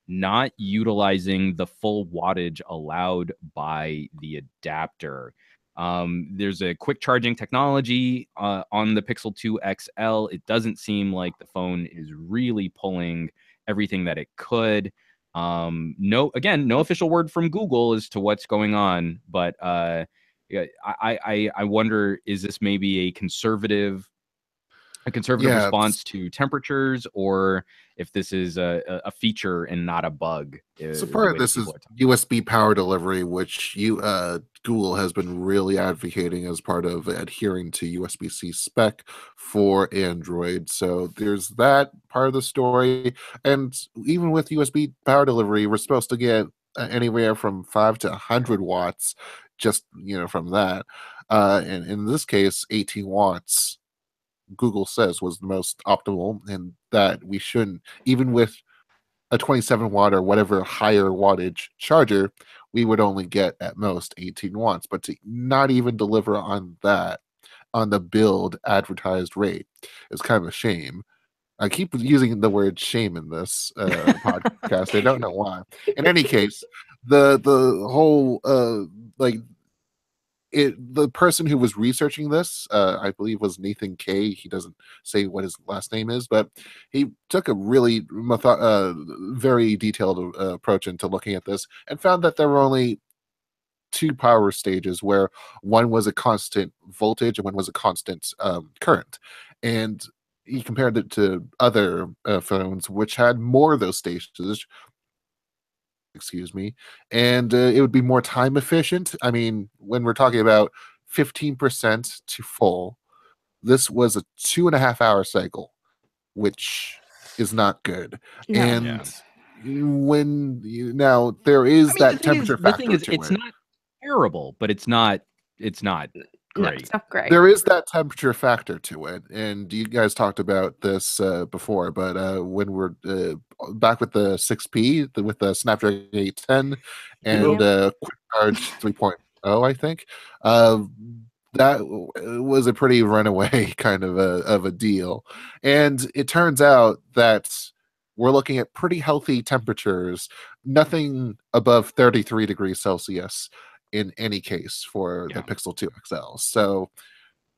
[SPEAKER 1] not utilizing the full wattage allowed by the adapter. There's a quick charging technology on the Pixel 2 XL. It doesn't seem like the phone is really pulling everything that it could. No official word from Google as to what's going on, but yeah, I wonder, is this maybe a conservative
[SPEAKER 2] Yeah,
[SPEAKER 1] response to temperatures, or if this is a feature and not a bug,
[SPEAKER 2] so
[SPEAKER 1] the
[SPEAKER 2] part of
[SPEAKER 1] way that
[SPEAKER 2] this
[SPEAKER 1] people
[SPEAKER 2] is
[SPEAKER 1] are talking.
[SPEAKER 2] USB power delivery, which Google has been really advocating as part of adhering to USB-C spec for Android. So there's that part of the story, and even with USB power delivery, we're supposed to get anywhere from 5 to 100 watts, just from that. And in this case, 18 watts. Google says was the most optimal, and that we shouldn't, even with a 27 watt or whatever higher wattage charger, we would only get at most 18 watts. But to not even deliver on that on the build advertised rate is kind of a shame. I keep using the word shame in this podcast. I don't know why. In any case, the whole like the person who was researching this, I believe, was Nathan K. He doesn't say what his last name is, but he took a really very detailed approach into looking at this and found that there were only two power stages, where one was a constant voltage and one was a constant current. And he compared it to other phones which had more of those stages, excuse me, and it would be more time efficient. I mean, when we're talking about 15% to full, this was a 2.5 hour cycle, which is not good.
[SPEAKER 3] No.
[SPEAKER 2] And now there
[SPEAKER 1] I
[SPEAKER 2] is
[SPEAKER 1] mean,
[SPEAKER 2] that temperature
[SPEAKER 1] the thing
[SPEAKER 2] factor
[SPEAKER 1] is,
[SPEAKER 2] to
[SPEAKER 1] it's
[SPEAKER 2] it.
[SPEAKER 1] not terrible, but it's not
[SPEAKER 3] No,
[SPEAKER 1] great.
[SPEAKER 3] it's not great.
[SPEAKER 2] There is that temperature factor to it, and you guys talked about this before. But when we're back with the 6P, with the Snapdragon 810 and
[SPEAKER 3] Yeah.
[SPEAKER 2] Quick Charge 3.0, I think that was a pretty runaway kind of a deal. And it turns out that we're looking at pretty healthy temperatures, nothing above 33 degrees Celsius in any case for the
[SPEAKER 1] Yeah.
[SPEAKER 2] Pixel 2 XL. So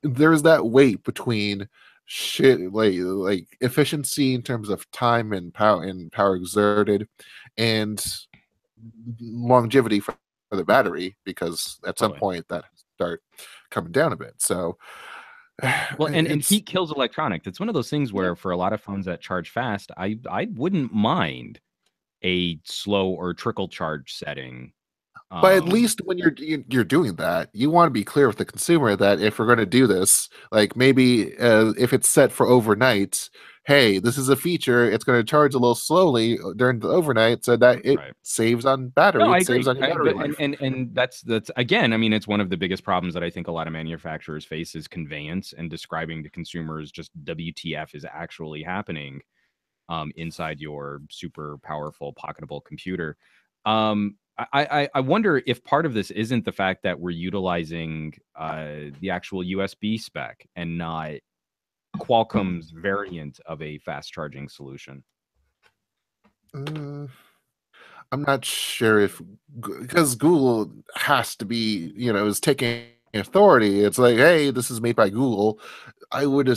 [SPEAKER 2] there's that weight between shit like efficiency in terms of time and power exerted, and longevity for the battery, because at some
[SPEAKER 1] Totally.
[SPEAKER 2] point that start coming down a bit. So
[SPEAKER 1] Well, and
[SPEAKER 2] it's
[SPEAKER 1] heat kills electronics. It's one of those things
[SPEAKER 3] Yeah.
[SPEAKER 1] where for a lot of phones that charge fast, I wouldn't mind a slow or trickle charge setting.
[SPEAKER 2] But at least when you're doing that, you want to be clear with the consumer that if we're going to do this, like maybe if it's set for overnight, hey, this is a feature. It's going to charge a little slowly during the overnight, so that it saves on battery.
[SPEAKER 1] No, I
[SPEAKER 2] it
[SPEAKER 1] agree.
[SPEAKER 2] saves on your battery life.
[SPEAKER 1] And that's again, I mean, it's one of the biggest problems that I think a lot of manufacturers face is conveyance and describing to consumers just WTF is actually happening inside your super powerful pocketable computer. I wonder if part of this isn't the fact that we're utilizing the actual USB spec and not Qualcomm's variant of a fast charging solution.
[SPEAKER 2] I'm not sure if, because Google has to be, is taking authority. It's like, hey, this is made by Google. I would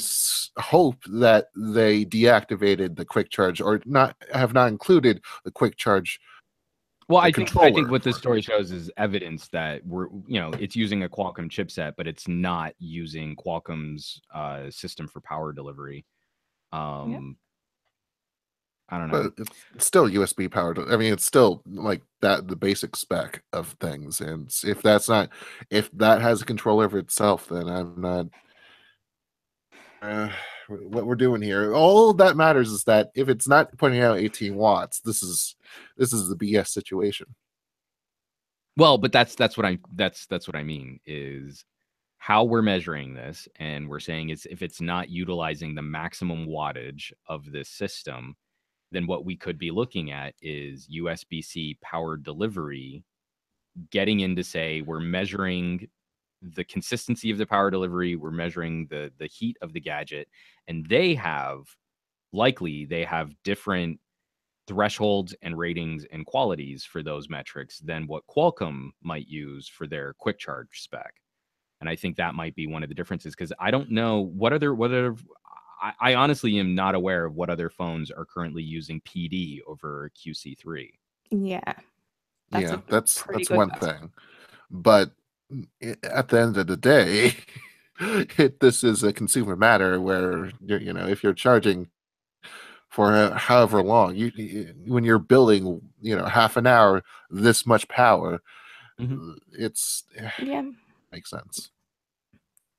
[SPEAKER 2] hope that they deactivated the quick charge or have not included the quick charge.
[SPEAKER 1] Well, I think what this story shows is evidence that it's using a Qualcomm chipset, but it's not using Qualcomm's system for power delivery. I don't know.
[SPEAKER 2] But it's still USB powered. I mean, it's still like that, the basic spec of things. And if that has a control over itself, then I'm not. What we're doing here, all that matters is that if it's not putting out 18 watts, this is the BS situation.
[SPEAKER 1] Well, but that's what I mean is how we're measuring this, and we're saying is if it's not utilizing the maximum wattage of this system, then what we could be looking at is USB-C power delivery getting in to say we're measuring the consistency of the power delivery, we're measuring the heat of the gadget, and they have different thresholds and ratings and qualities for those metrics than what Qualcomm might use for their quick charge spec. And I think that might be one of the differences, because I don't know I honestly am not aware of what other phones are currently using PD over QC3.
[SPEAKER 3] Yeah.
[SPEAKER 2] That's one thing. But at the end of the day, this is a consumer matter where, if you're charging for however long, when you're billing, half an hour, this much power, it's makes sense.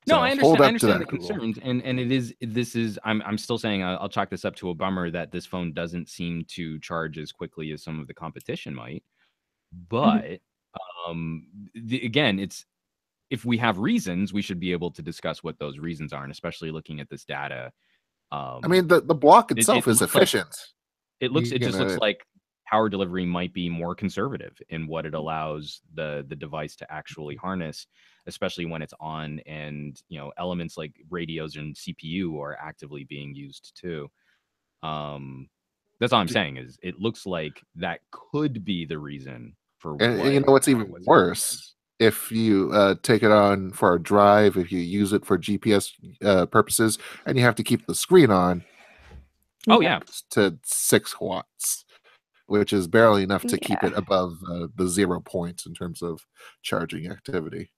[SPEAKER 1] No, I understand the concerns, and I'm still saying I'll chalk this up to a bummer that this phone doesn't seem to charge as quickly as some of the competition might. But again, if we have reasons, we should be able to discuss what those reasons are, and especially looking at this data.
[SPEAKER 2] I mean, the block itself is efficient.
[SPEAKER 1] It just looks like power delivery might be more conservative in what it allows the device to actually harness, especially when it's on, and elements like radios and CPU are actively being used too. That's all I'm saying is it looks like that could be the reason for.
[SPEAKER 2] And what's even worse, if you take it on for a drive, if you use it for GPS purposes, and you have to keep the screen on.
[SPEAKER 1] Oh yeah,
[SPEAKER 2] to 6 watts, which is barely enough to keep it above the 0 points in terms of charging activity.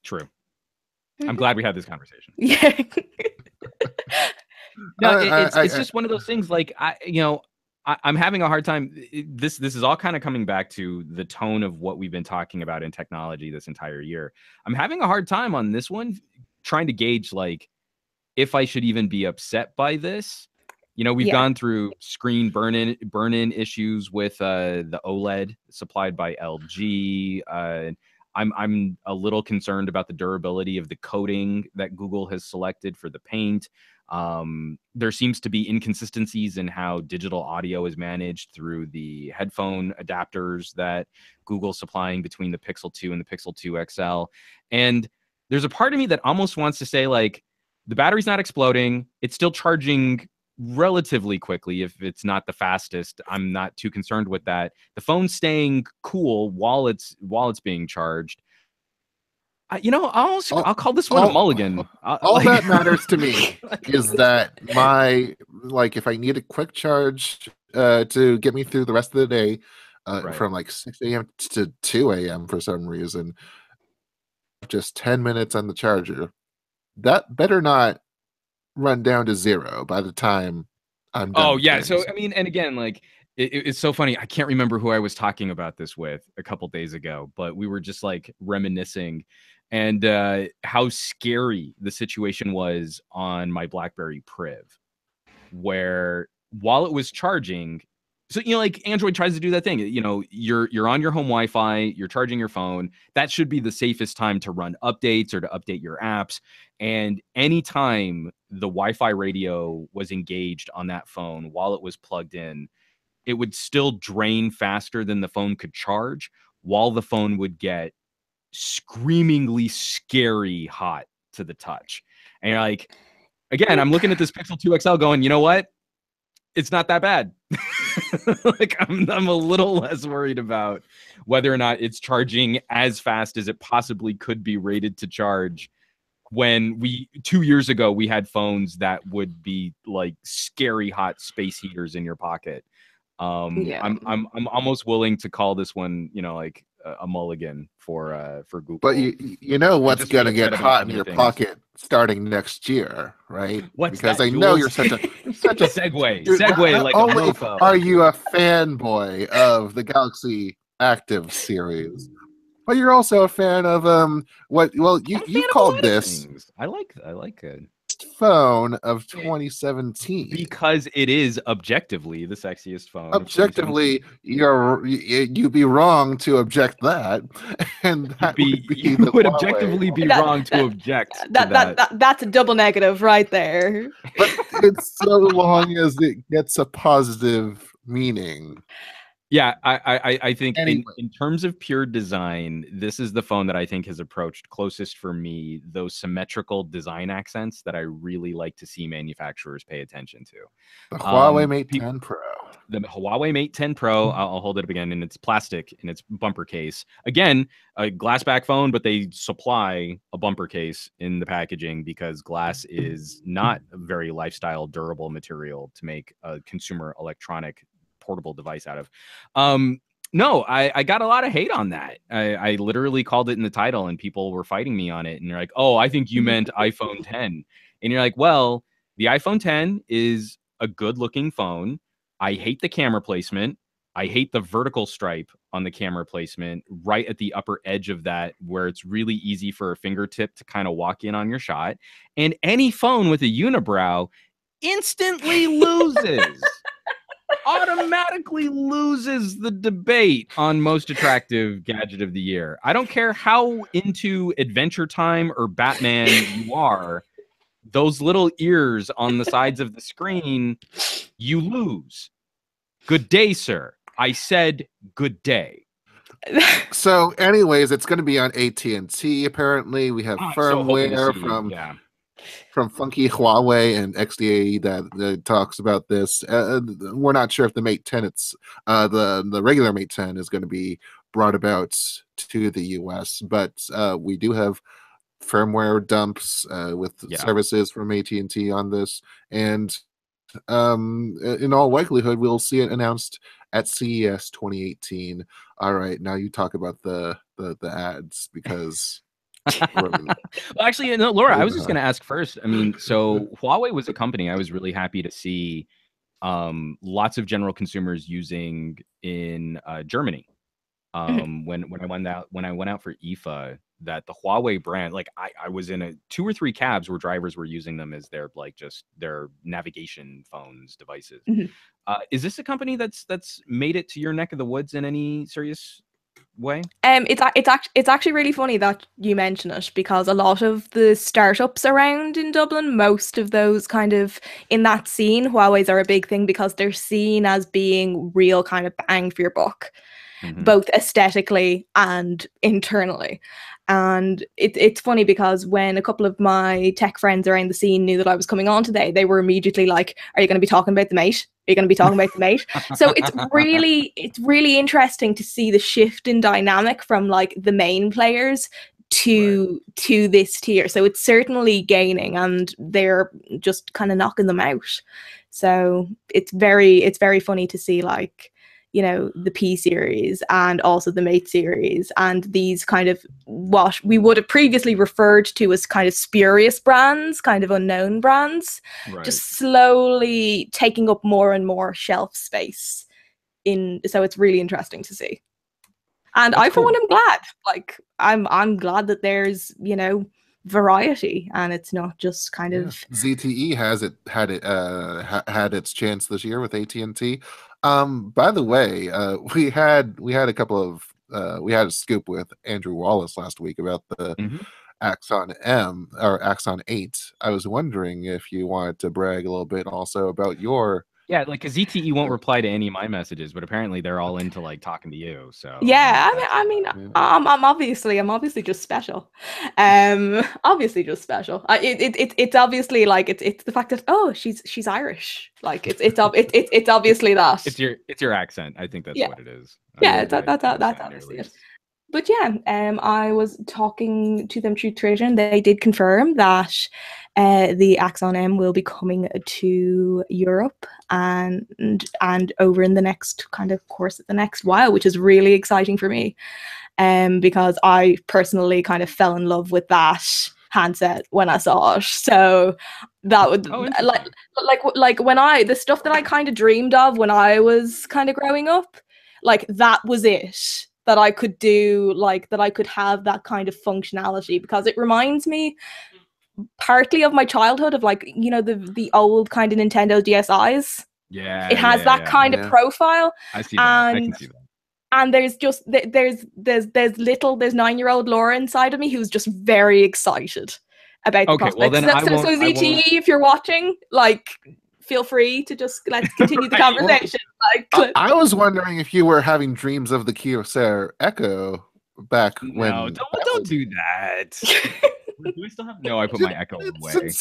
[SPEAKER 1] True. I'm glad we had this conversation.
[SPEAKER 3] Yeah.
[SPEAKER 1] No, it's just one of those things. Like I'm having a hard time. This is all kind of coming back to the tone of what we've been talking about in technology this entire year. I'm having a hard time on this one, trying to gauge like if I should even be upset by this. We've gone through screen burn-in issues with the OLED supplied by LG. I'm a little concerned about the durability of the coating that Google has selected for the paint. There seems to be inconsistencies in how digital audio is managed through the headphone adapters that Google's supplying between the Pixel 2 and the Pixel 2 XL. And there's a part of me that almost wants to say, like, the battery's not exploding. It's still charging relatively quickly. If it's not the fastest, I'm not too concerned with that. The phone's staying cool while it's being charged. I'll call this one a mulligan.
[SPEAKER 2] All that matters to me is that if I need a quick charge to get me through the rest of the day, from like 6 a.m. to 2 a.m. for some reason, just 10 minutes on the charger, that better not run down to 0 by the time I'm done.
[SPEAKER 1] Oh yeah. So I mean, and again, like It's so funny. I can't remember who I was talking about this with a couple days ago, but we were just like reminiscing and how scary the situation was on my BlackBerry Priv, where while it was charging, so like Android tries to do that thing, you're on your home Wi-Fi, you're charging your phone. That should be the safest time to run updates or to update your apps. And anytime the Wi-Fi radio was engaged on that phone while it was plugged in, it would still drain faster than the phone could charge, while the phone would get screamingly scary hot to the touch. And you're like, again, I'm looking at this Pixel 2 XL going, you know what? It's not that bad. Like I'm a little less worried about whether or not it's charging as fast as it possibly could be rated to charge. When 2 years ago, we had phones that would be like scary hot space heaters in your pocket. I'm almost willing to call this one, like a mulligan for Google.
[SPEAKER 2] But you know what's going to get hot in your pocket starting next year, right?
[SPEAKER 1] What's
[SPEAKER 2] because
[SPEAKER 1] that,
[SPEAKER 2] I know you're such a
[SPEAKER 1] segue like
[SPEAKER 2] only
[SPEAKER 1] a mofo.
[SPEAKER 2] Are you a fanboy of the Galaxy Active series? But you're also a fan of you called this
[SPEAKER 1] things. I like it.
[SPEAKER 2] Phone of 2017
[SPEAKER 1] because it is objectively the sexiest phone.
[SPEAKER 2] Objectively, you'd be wrong to object that, and that
[SPEAKER 1] you would objectively be wrong to object.
[SPEAKER 3] That's a double negative right there.
[SPEAKER 2] But it's so long as it gets a positive meaning.
[SPEAKER 1] Yeah, I think anyway. in terms of pure design, this is the phone that I think has approached closest for me those symmetrical design accents that I really like to see manufacturers pay attention to.
[SPEAKER 2] The Huawei Mate 10 Pro.
[SPEAKER 1] The Huawei Mate 10 Pro, I'll hold it up again, and it's plastic in its bumper case. Again, a glass back phone, but they supply a bumper case in the packaging because glass is not a very lifestyle durable material to make a consumer electronic portable device out of. No, I got a lot of hate on that. I literally called it in the title and people were fighting me on it. And they're like, oh, I think you meant iPhone 10. And you're like, well, the iPhone 10 is a good looking phone. I hate the camera placement. I hate the vertical stripe on the camera placement right at the upper edge of that, where it's really easy for a fingertip to kind of walk in on your shot. And any phone with a unibrow instantly loses. Automatically loses the debate on most attractive gadget of the year. I don't care how into Adventure Time or Batman you are, those little ears on the sides of the screen, you lose. Good day, sir. I said good day.
[SPEAKER 2] So anyways, it's going to be on AT&T apparently. We have firmware from Funky Huawei and XDA that talks about this. We're not sure if the Mate 10, the regular Mate 10 is going to be brought about to the US, but we do have firmware dumps with services from AT&T on this, and in all likelihood, we'll see it announced at CES 2018. All right, now you talk about the ads because.
[SPEAKER 1] Well, actually, no, Laura, I was just going to ask first. I mean, so Huawei was a company I was really happy to see lots of general consumers using in Germany. When I went out for IFA, that the Huawei brand, like I was in 2 or 3 cabs where drivers were using them as their their navigation phones devices. Is this a company that's made it to your neck of the woods in any serious way?
[SPEAKER 3] It's actually really funny that you mention it, because a lot of the startups around in Dublin, most of those kind of in that scene, Huawei's are a big thing because they're seen as being real kind of bang for your buck, both aesthetically and internally. And it's funny because when a couple of my tech friends around the scene knew that I was coming on today, they were immediately like, are you going to be talking about the Mate? Are you going to be talking about the Mate? So it's really interesting to see the shift in dynamic from like the main players to this tier. So it's certainly gaining, and they're just kind of knocking them out. So it's very funny to see, like, you know, the P series and also the Mate series, and these kind of what we would have previously referred to as kind of spurious brands, kind of unknown brands, just slowly taking up more and more shelf space so it's really interesting to see. And
[SPEAKER 1] That's
[SPEAKER 3] I, for
[SPEAKER 1] cool.
[SPEAKER 3] one, am glad. Like, I'm glad that there's, you know, variety, and it's not just kind of
[SPEAKER 2] ZTE had its chance this year with AT&T. By the way, we had a couple of we had a scoop with Andrew Wallace last week about the Axon M or Axon 8. I was wondering if you wanted to brag a little bit also about your.
[SPEAKER 1] Yeah, like, because ZTE won't reply to any of my messages, but apparently they're all into like talking to you. So
[SPEAKER 3] yeah, I'm obviously just special. Obviously just special. It's obviously like it's the fact that, oh, she's Irish. Like it's obviously that.
[SPEAKER 1] It's your accent. I think that's what it is.
[SPEAKER 3] Yeah, that's obviously it. But yeah, I was talking to them through Twitter, and they did confirm that the Axon M will be coming to Europe and over in the next kind of course of the next while, which is really exciting for me, because I personally kind of fell in love with that handset when I saw it. So that would like when the stuff that I kind of dreamed of when I was kind of growing up, like that was it. That I could do, like that I could have that kind of functionality, because it reminds me partly of my childhood, of like, you know, the old kind of Nintendo DSIs.
[SPEAKER 1] Yeah,
[SPEAKER 3] it has that kind of profile.
[SPEAKER 1] I see that. I can see that.
[SPEAKER 3] And there's just there's 9-year-old Laura inside of me who's just very excited about the prospects.
[SPEAKER 1] Well, then
[SPEAKER 3] so ZTE, if you're watching, like, feel free to just let's continue the conversation.
[SPEAKER 2] I was wondering if you were having dreams of the Kyocera Echo back when.
[SPEAKER 1] No, don't do that. Do I still have? No, I put my Echo away.
[SPEAKER 2] It's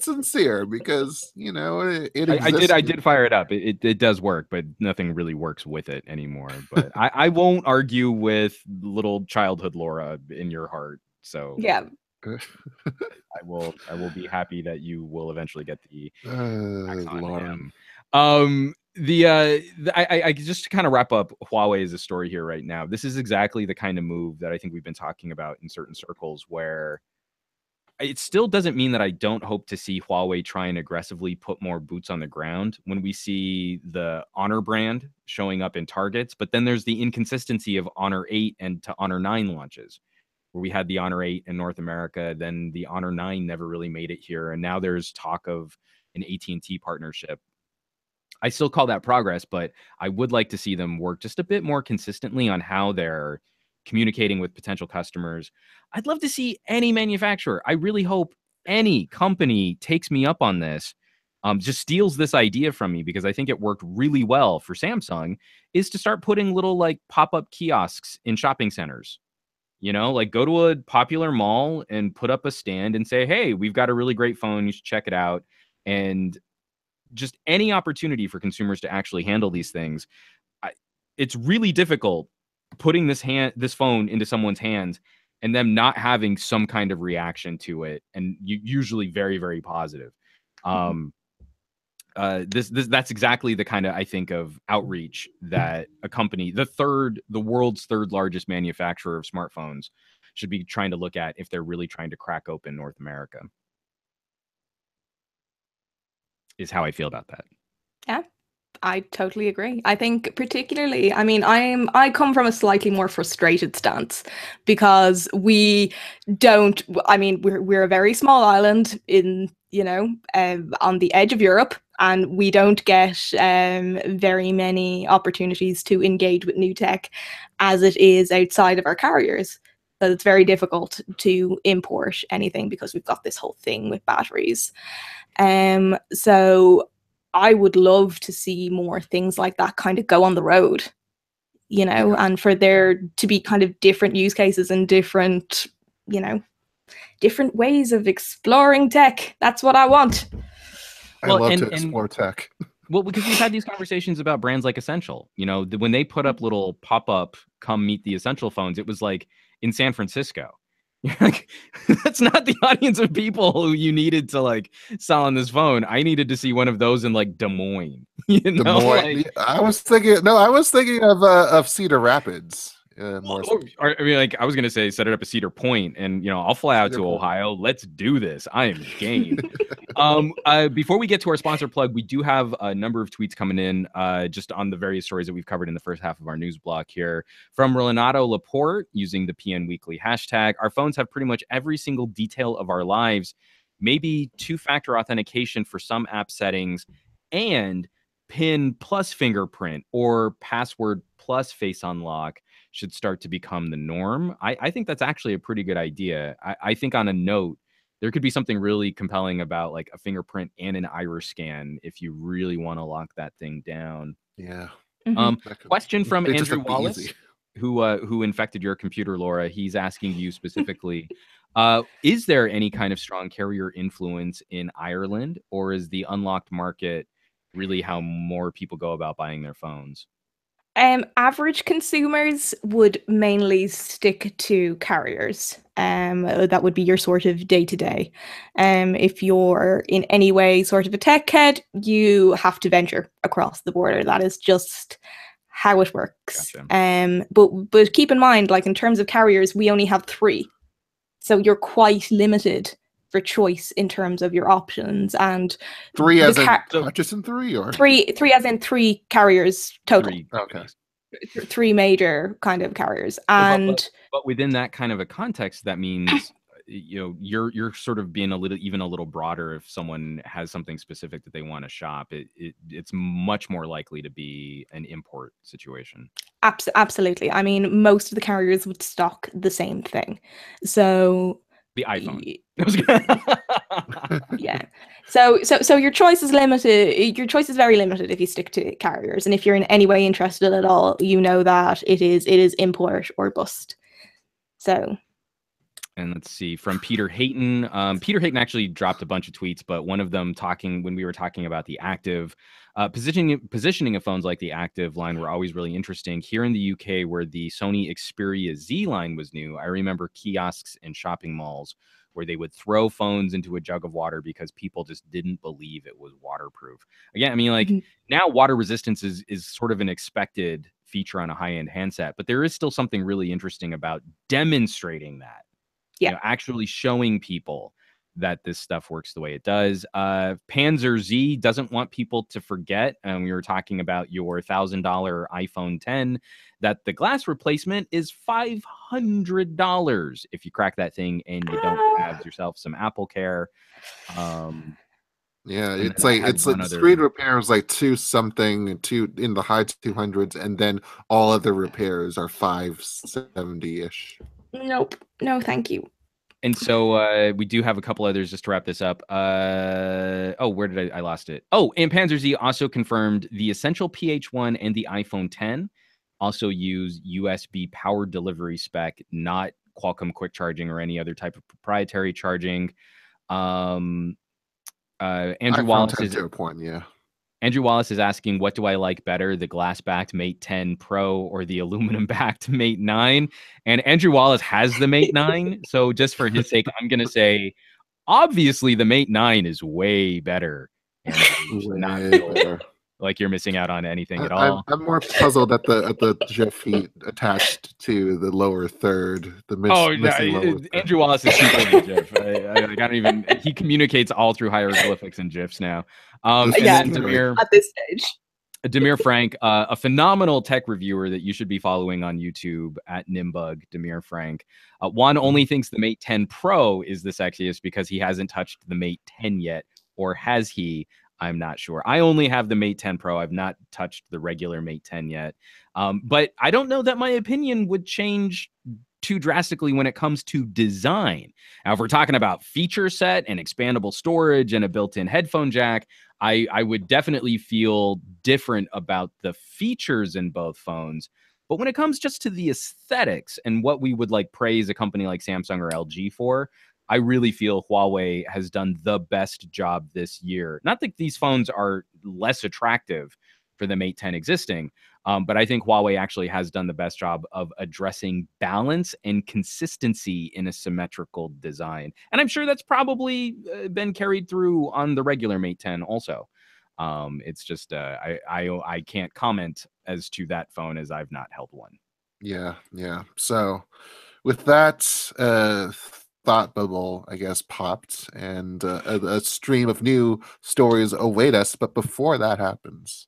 [SPEAKER 2] sincere because, you know, it
[SPEAKER 1] I did fire it up. It does work, but nothing really works with it anymore. But I won't argue with little childhood Laura in your heart. So
[SPEAKER 3] yeah.
[SPEAKER 1] I will be happy that you will eventually get the Axon M. I just to kind of wrap up Huawei as a story here right now. This is exactly the kind of move that I think we've been talking about in certain circles, where it still doesn't mean that I don't hope to see Huawei try and aggressively put more boots on the ground when we see the Honor brand showing up in Targets. But then there's the inconsistency of Honor 8 and to Honor 9 launches, where we had the Honor 8 in North America, then the Honor 9 never really made it here. And now there's talk of an AT&T partnership. I still call that progress, but I would like to see them work just a bit more consistently on how they're communicating with potential customers. I'd love to see any manufacturer. I really hope any company takes me up on this, just steals this idea from me, because I think it worked really well for Samsung, is to start putting little like pop-up kiosks in shopping centers. You know, like go to a popular mall and put up a stand and say, hey, we've got a really great phone. You should check it out. And just any opportunity for consumers to actually handle these things. It's really difficult putting this phone into someone's hands and them not having some kind of reaction to it, and usually very, very positive. That's exactly the kind of, I think, of outreach that a company, the world's third largest manufacturer of smartphones, should be trying to look at if they're really trying to crack open North America. Is how I feel about that.
[SPEAKER 3] Yeah, I totally agree. I think particularly, I mean, I come from a slightly more frustrated stance, because we're a very small island in, you know, on the edge of Europe, and we don't get very many opportunities to engage with new tech as it is outside of our carriers. So it's very difficult to import anything because we've got this whole thing with batteries. So I would love to see more things like that kind of go on the road, you know, and for there to be kind of different use cases and different, you know, different ways of exploring tech. That's what I want.
[SPEAKER 2] I love to explore tech.
[SPEAKER 1] Well, because we've had these conversations about brands like Essential. You know, when they put up little pop-up, come meet the Essential phones, it was like in San Francisco. Like, that's not the audience of people who you needed to like sell on this phone. I needed to see one of those in like Des Moines. You know,
[SPEAKER 2] I was thinking of Cedar Rapids. more.
[SPEAKER 1] I mean, like I was gonna say, set it up at Cedar Point, and I'll fly out to Ohio. Let's do this. I am game. Before we get to our sponsor plug, we do have a number of tweets coming in just on the various stories that we've covered in the first half of our news block here. From Renato Laporte using the PN Weekly hashtag, our phones have pretty much every single detail of our lives, maybe two-factor authentication for some app settings, and PIN plus fingerprint or password plus face unlock should start to become the norm. I think that's actually a pretty good idea. I think on a note, there could be something really compelling about like a fingerprint and an iris scan if you really want to lock that thing down.
[SPEAKER 2] Yeah.
[SPEAKER 1] Question from Andrew Wallace, who infected your computer, Laura. He's asking you specifically, is there any kind of strong carrier influence in Ireland, or is the unlocked market really how more people go about buying their phones?
[SPEAKER 3] Average consumers would mainly stick to carriers. That would be your sort of day-to-day. If you're in any way sort of a tech head, you have to venture across the border. That is just how it works. Gotcha. But keep in mind, like in terms of carriers, we only have 3. So you're quite limited for choice in terms of your options. And
[SPEAKER 2] 3 as in Hutchison 3 or
[SPEAKER 3] 3 as in 3 carriers total.
[SPEAKER 1] 3,
[SPEAKER 2] okay.
[SPEAKER 3] 3 major kind of carriers. And
[SPEAKER 1] but within that kind of a context, that means you're sort of being a little broader. If someone has something specific that they want to shop, it's much more likely to be an import situation.
[SPEAKER 3] Absolutely. I mean, most of the carriers would stock the same thing. So
[SPEAKER 1] the iPhone.
[SPEAKER 3] Yeah. So your choice is limited. Your choice is very limited if you stick to carriers. And if you're in any way interested at all, you know that it is import or bust. So.
[SPEAKER 1] And let's see, from Peter Hayton. Peter Hayton actually dropped a bunch of tweets, but one of them when we were talking about the active positioning of phones like the active line were always really interesting. Here in the UK, where the Sony Xperia Z line was new, I remember kiosks in shopping malls where they would throw phones into a jug of water because people just didn't believe it was waterproof. Again, I mean, like now water resistance is sort of an expected feature on a high-end handset, but there is still something really interesting about demonstrating that.
[SPEAKER 3] Yeah.
[SPEAKER 1] Actually showing people that this stuff works the way it does. Panzer Z doesn't want people to forget, and we were talking about your $1,000 iPhone 10, that the glass replacement is $500 if you crack that thing and you don't have yourself some Apple Care.
[SPEAKER 2] Yeah, it's like screen repair is like 2 something, in the high 200s, and then all other repairs are 570-ish.
[SPEAKER 3] Nope. No, thank you.
[SPEAKER 1] And so we do have a couple others just to wrap this up. Where did I lost it? Oh, and Panzer Z also confirmed the Essential PH1 and the iPhone 10 also use USB power delivery spec, not Qualcomm quick charging or any other type of proprietary charging. Andrew Wallace is to a point, yeah. Andrew Wallace is asking, what do I like better, the glass-backed Mate 10 Pro or the aluminum-backed Mate 9? And Andrew Wallace has the Mate 9, so just for his sake, I'm going to say, obviously, the Mate 9 is way better. And not feel like you're missing out on anything at all.
[SPEAKER 2] I'm more puzzled at the GIF he attached to the lower third.
[SPEAKER 1] Andrew Wallace is super GIF. I don't even. He communicates all through hieroglyphics and GIFs now.
[SPEAKER 3] And then Demir, at this stage.
[SPEAKER 1] Demir Frank, a phenomenal tech reviewer that you should be following on YouTube at Nimbug, Demir Frank. Juan only thinks the Mate 10 Pro is the sexiest because he hasn't touched the Mate 10 yet, or has he? I'm not sure. I only have the Mate 10 Pro. I've not touched the regular Mate 10 yet. But I don't know that my opinion would change too drastically when it comes to design. Now, if we're talking about feature set and expandable storage and a built-in headphone jack, I would definitely feel different about the features in both phones. But when it comes just to the aesthetics and what we would like praise a company like Samsung or LG for, I really feel Huawei has done the best job this year. Not that these phones are less attractive for the Mate 10 existing, but I think Huawei actually has done the best job of addressing balance and consistency in a symmetrical design. And I'm sure that's probably been carried through on the regular Mate 10 also. It's just I can't comment as to that phone as I've not held one.
[SPEAKER 2] Yeah. So with that thought bubble, I guess, popped, and a stream of new stories await us. But before that happens,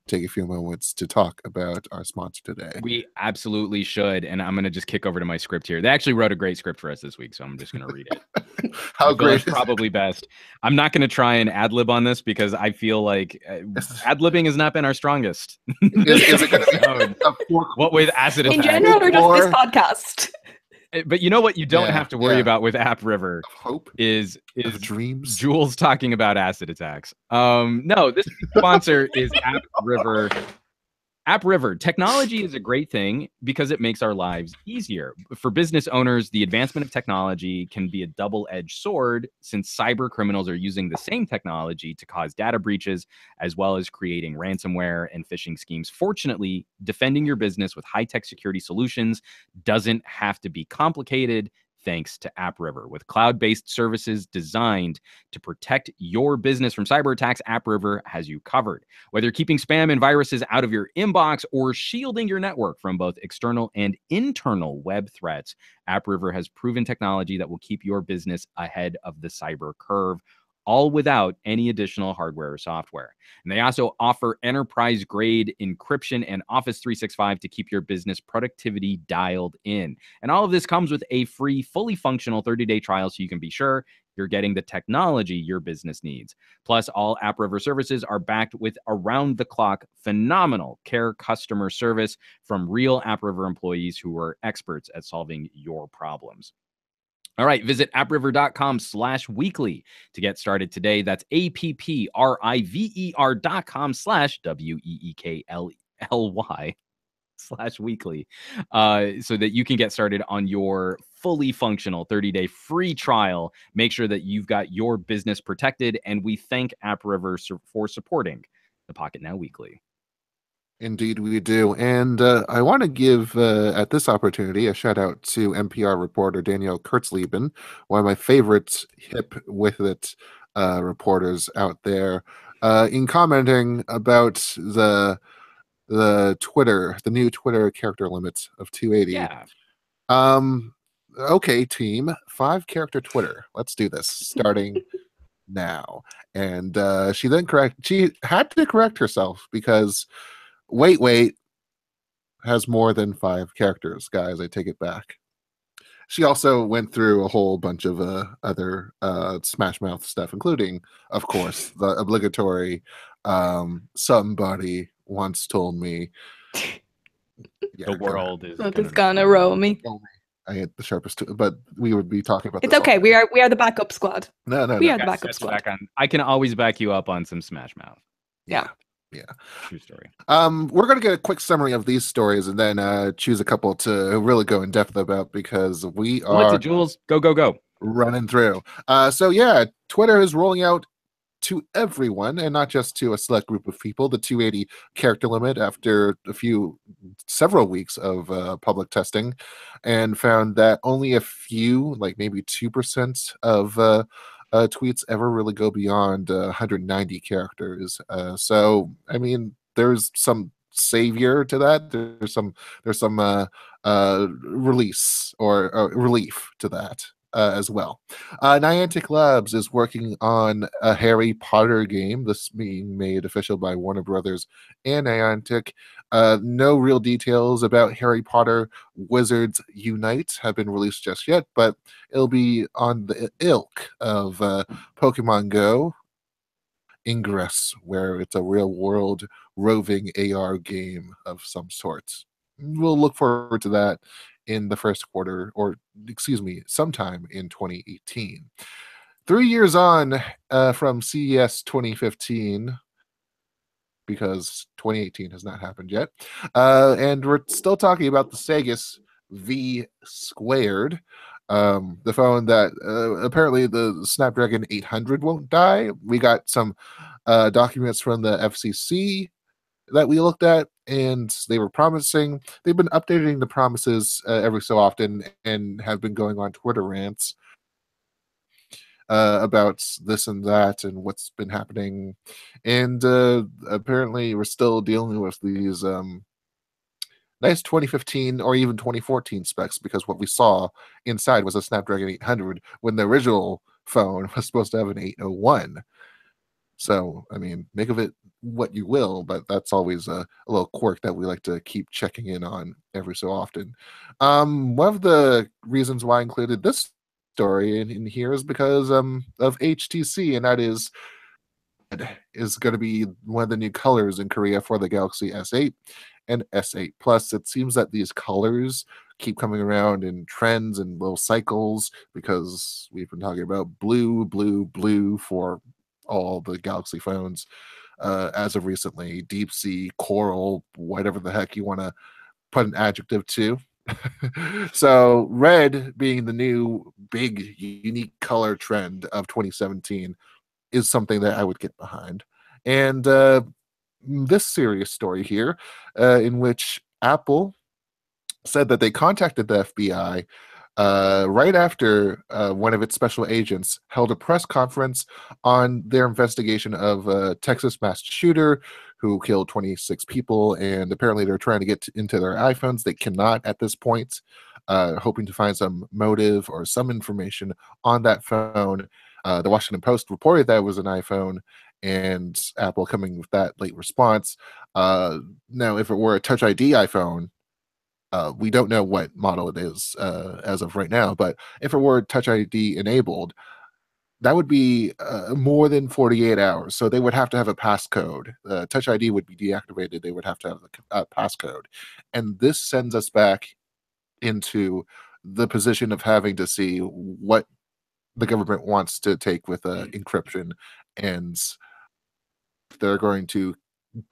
[SPEAKER 2] take a few moments to talk about our sponsor today.
[SPEAKER 1] We absolutely should. And I'm going to just kick over to my script here. They actually wrote a great script for us this week, so I'm just going to read it.
[SPEAKER 2] How great
[SPEAKER 1] is probably best. I'm not going to try and ad-lib on this because I feel like ad-libbing has not been our strongest.
[SPEAKER 2] Is it going to be
[SPEAKER 1] what with acid
[SPEAKER 3] in
[SPEAKER 1] attacks?
[SPEAKER 3] general or just this podcast?
[SPEAKER 1] But you know what you don't have to worry about with App River
[SPEAKER 2] hope
[SPEAKER 1] is
[SPEAKER 2] dreams.
[SPEAKER 1] Jules talking about acid attacks. No, this sponsor is App River. App River. Technology is a great thing because it makes our lives easier. For business owners, the advancement of technology can be a double-edged sword since cyber criminals are using the same technology to cause data breaches as well as creating ransomware and phishing schemes. Fortunately, defending your business with high-tech security solutions doesn't have to be complicated. Thanks to App River. With cloud-based services designed to protect your business from cyber attacks, App River has you covered. Whether you're keeping spam and viruses out of your inbox or shielding your network from both external and internal web threats, App River has proven technology that will keep your business ahead of the cyber curve, all without any additional hardware or software. And they also offer enterprise-grade encryption and Office 365 to keep your business productivity dialed in. And all of this comes with a free, fully functional 30-day trial so you can be sure you're getting the technology your business needs. Plus, all App River services are backed with around-the-clock, phenomenal care customer service from real App River employees who are experts at solving your problems. All right, visit appriver.com/weekly to get started today. That's appriver.com/weekly so that you can get started on your fully functional 30-day free trial. Make sure that you've got your business protected, and we thank AppRiver for supporting the Pocketnow Weekly.
[SPEAKER 2] Indeed, we do. And I want to give, at this opportunity, a shout out to NPR reporter Danielle Kurtzleben, one of my favorite hip with it reporters out there, in commenting about the new Twitter character limit of 280.
[SPEAKER 1] Yeah.
[SPEAKER 2] Okay, team, 5-character Twitter. Let's do this starting now. And she had to correct herself because wait has more than 5 characters, guys. I take it back. She also went through a whole bunch of other Smash Mouth stuff, including, of course, the obligatory somebody once told me.
[SPEAKER 1] Yeah, the world is
[SPEAKER 3] gonna roll me.
[SPEAKER 2] I hit the sharpest tool, but we would be talking about.
[SPEAKER 3] It's okay. We are the backup squad.
[SPEAKER 2] No,
[SPEAKER 3] we are the backup squad.
[SPEAKER 1] I can always back you up on some Smash Mouth.
[SPEAKER 3] Yeah.
[SPEAKER 1] True story.
[SPEAKER 2] We're gonna get a quick summary of these stories and then choose a couple to really go in depth about because we are
[SPEAKER 1] Jules. Go
[SPEAKER 2] running through. So yeah, Twitter is rolling out to everyone and not just to a select group of people the 280 character limit after several weeks of public testing, and found that only a few, like maybe 2% of tweets ever really go beyond 190 characters. So I mean, there's some savior to that. There's some release or relief to that. As well. Niantic Labs is working on a Harry Potter game, this being made official by Warner Brothers and Niantic. No real details about Harry Potter Wizards Unite have been released just yet, but it'll be on the ilk of Pokemon Go Ingress, where it's a real-world roving AR game of some sort. We'll look forward to that in the first quarter, or excuse me, sometime in 2018. 3 years on from CES 2015, because 2018 has not happened yet, and we're still talking about the Sagus V Squared, the phone that apparently the Snapdragon 800 won't die. We got some documents from the FCC that we looked at, and they were promising. They've been updating the promises every so often and have been going on Twitter rants about this and that and what's been happening. And apparently we're still dealing with these nice 2015 or even 2014 specs, because what we saw inside was a Snapdragon 800 when the original phone was supposed to have an 801. So, I mean, make of it what you will, but that's always a little quirk that we like to keep checking in on every so often. One of the reasons why I included this story in here is because of HTC, and that is going to be one of the new colors in Korea for the Galaxy S8 and S8 Plus. It seems that these colors keep coming around in trends and little cycles, because we've been talking about blue, blue, blue for all the Galaxy phones as of recently. Deep sea, coral, whatever the heck you want to put an adjective to. So red being the new big unique color trend of 2017 is something that I would get behind. And this serious story here, in which Apple said that they contacted the FBI right after one of its special agents held a press conference on their investigation of a Texas mass shooter who killed 26 people, and apparently they're trying to get into their iPhones. They cannot at this point, hoping to find some motive or some information on that phone. The Washington Post reported that it was an iPhone, and Apple coming with that late response. Now, if it were a Touch ID iPhone, we don't know what model it is as of right now, but if it were Touch ID enabled, that would be more than 48 hours. So they would have to have a passcode. Touch ID would be deactivated. They would have to have a passcode. And this sends us back into the position of having to see what the government wants to take with encryption, and they're going to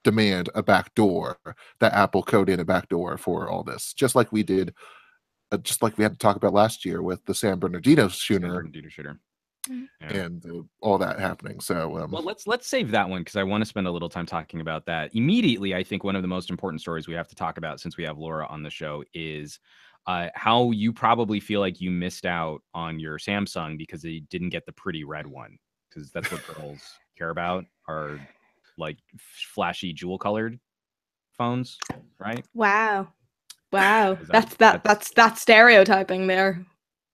[SPEAKER 2] demand a backdoor, that Apple code in a backdoor for all this, just like we did, just like we had to talk about last year with the San Bernardino shooter. And all that happening. So
[SPEAKER 1] well, let's save that one, because I want to spend a little time talking about that. Immediately, I think one of the most important stories we have to talk about, since we have Laura on the show, is how you probably feel like you missed out on your Samsung because they didn't get the pretty red one, because that's what girls care about, are like flashy jewel colored phones, right?
[SPEAKER 3] Wow. That's stereotyping there.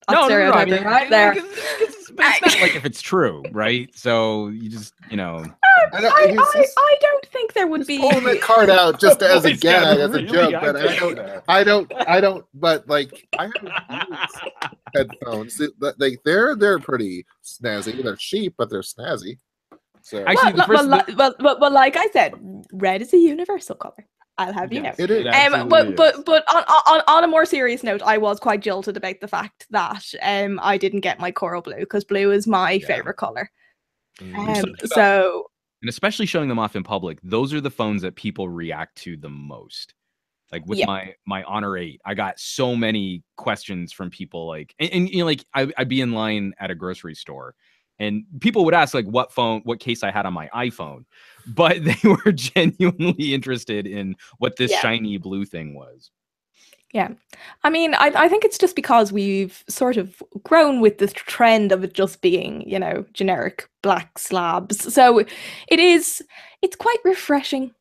[SPEAKER 1] No, I
[SPEAKER 3] mean,
[SPEAKER 1] mean,
[SPEAKER 3] right there.
[SPEAKER 1] But it's not like if it's true, right? So you just,
[SPEAKER 3] I don't think there would be
[SPEAKER 2] pulling that card out just as a gag, as a joke, but I don't. But like, I have headphones. They're pretty snazzy. They're cheap, but they're snazzy. So
[SPEAKER 3] actually, well, like I said, red is a universal color. I'll have you know.
[SPEAKER 2] It is.
[SPEAKER 3] But on a more serious note, I was quite jilted about the fact that I didn't get my coral blue, because blue is my favorite color. So,
[SPEAKER 1] and especially showing them off in public, those are the phones that people react to the most. Like with my Honor 8, I got so many questions from people, like, and like I'd be in line at a grocery store, and people would ask like what case I had on my iPhone, but they were genuinely interested in what this shiny blue thing was.
[SPEAKER 3] Yeah. I mean, I think it's just because we've sort of grown with this trend of it just being, generic black slabs. So it's quite refreshing.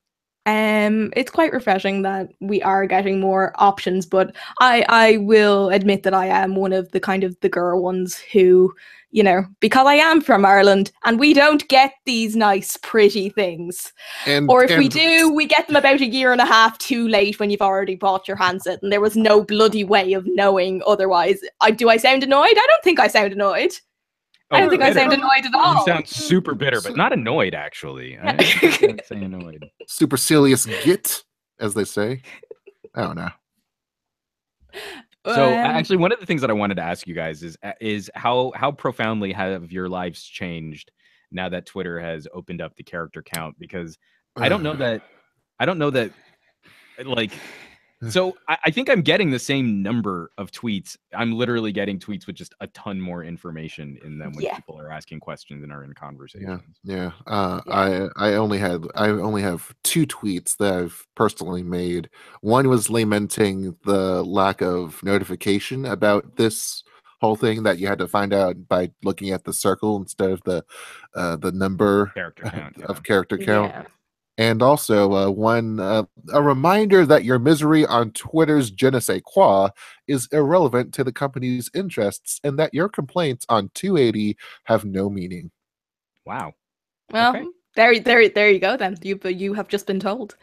[SPEAKER 3] It's quite refreshing that we are getting more options, but I will admit that I am one of the kind of the girl ones who, because I am from Ireland and we don't get these nice, pretty things. Or if we do, we get them about a year and a half too late when you've already bought your handset and there was no bloody way of knowing otherwise. Do I sound annoyed? I don't think I sound annoyed. I don't think I sound annoyed at all.
[SPEAKER 1] You sound super bitter, but not annoyed, actually. I don't say annoyed.
[SPEAKER 2] Supercilious git, as they say. I don't know.
[SPEAKER 1] So actually, one of the things that I wanted to ask you guys is how profoundly have your lives changed now that Twitter has opened up the character count? Because I don't know that like. So I think I'm getting the same number of tweets. I'm literally getting tweets with just a ton more information in them when people are asking questions and are in conversations.
[SPEAKER 2] I only have 2 tweets that I've personally made. One was lamenting the lack of notification about this whole thing, that you had to find out by looking at the circle instead of the number
[SPEAKER 1] character count,
[SPEAKER 2] of character count. And also, a reminder that your misery on Twitter's je ne sais quoi is irrelevant to the company's interests, and that your complaints on 280 have no meaning.
[SPEAKER 1] Wow.
[SPEAKER 3] Well,
[SPEAKER 1] Okay.
[SPEAKER 3] there you go then. You have just been told.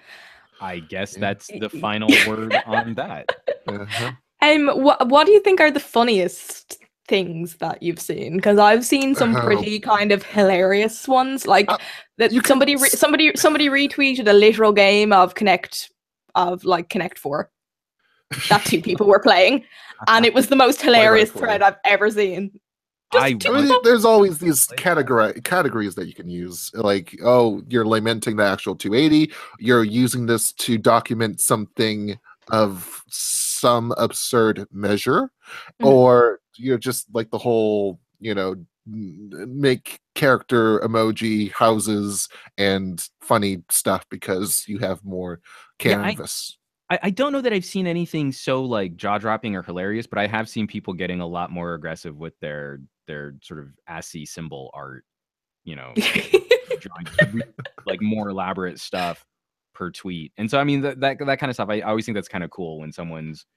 [SPEAKER 1] I guess
[SPEAKER 2] Yeah.
[SPEAKER 1] that's the final word on that.
[SPEAKER 2] Uh-huh.
[SPEAKER 3] What do you think are the funniest things that you've seen? Because I've seen some
[SPEAKER 2] Oh.
[SPEAKER 3] pretty kind of hilarious ones. Like that
[SPEAKER 2] you can-
[SPEAKER 3] somebody retweeted a literal game of Connect 4 that two people were playing, and it was the most hilarious thread I've ever seen.
[SPEAKER 1] I
[SPEAKER 2] mean, there's always these categories that you can use. Like, oh, you're lamenting the actual 280. You're using this to document something of some absurd measure, or you're just like the whole, make character emoji houses and funny stuff because you have more canvas.
[SPEAKER 1] I don't know that I've seen anything so like jaw-dropping or hilarious, but I have seen people getting a lot more aggressive with their sort of assy symbol art, drawing like more elaborate stuff per tweet. And so I mean that kind of stuff, I always think that's kind of cool when someone's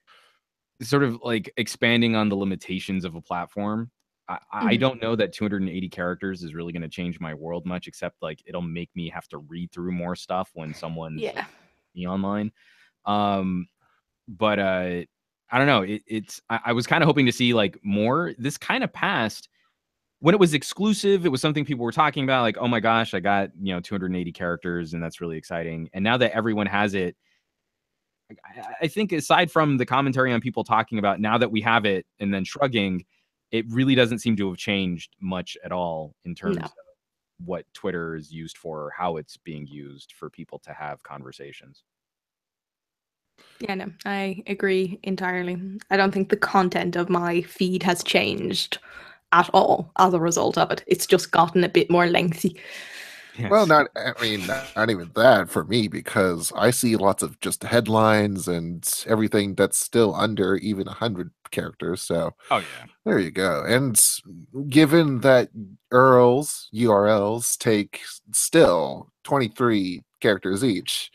[SPEAKER 1] sort of like expanding on the limitations of a platform. I don't know that 280 characters is really going to change my world much, except like it'll make me have to read through more stuff when someone's me online. But I don't know. I was kind of hoping to see like more. This kind of passed when it was exclusive. It was something people were talking about, like, oh my gosh, I got 280 characters, and that's really exciting. And now that everyone has it, I think aside from the commentary on people talking about now that we have it and then shrugging, it really doesn't seem to have changed much at all in terms of what Twitter is used for or how it's being used for people to have conversations.
[SPEAKER 3] Yeah, no, I agree entirely. I don't think the content of my feed has changed at all as a result of it. It's just gotten a bit more lengthy.
[SPEAKER 1] Yes.
[SPEAKER 2] Well, not even that for me, because I see lots of just headlines and everything that's still under even 100 characters. So,
[SPEAKER 1] oh yeah,
[SPEAKER 2] there you go. And given that URLs take still 23 characters each,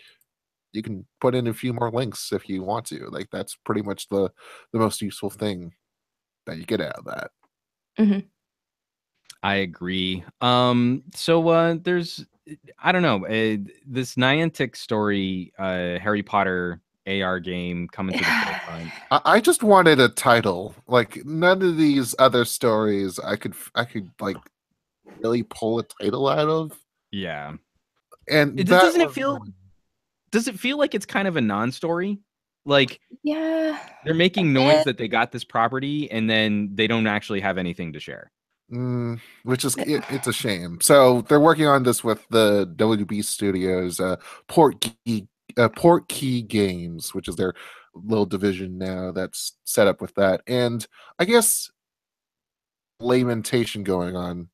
[SPEAKER 2] you can put in a few more links if you want to. Like, that's pretty much the most useful thing that you get out of that.
[SPEAKER 3] Mm-hmm.
[SPEAKER 1] I agree. So there's, I don't know, this Niantic story, Harry Potter AR game coming to the forefront.
[SPEAKER 2] I just wanted a title. Like, none of these other stories I could like really pull a title out of.
[SPEAKER 1] Yeah.
[SPEAKER 2] And
[SPEAKER 1] does it feel like it's kind of a non-story? Like,
[SPEAKER 3] yeah,
[SPEAKER 1] they're making noise that they got this property and then they don't actually have anything to share.
[SPEAKER 2] Which is it's a shame. So they're working on this with the WB Studios, Portkey Games, which is their little division now that's set up with that. And I guess lamentation going on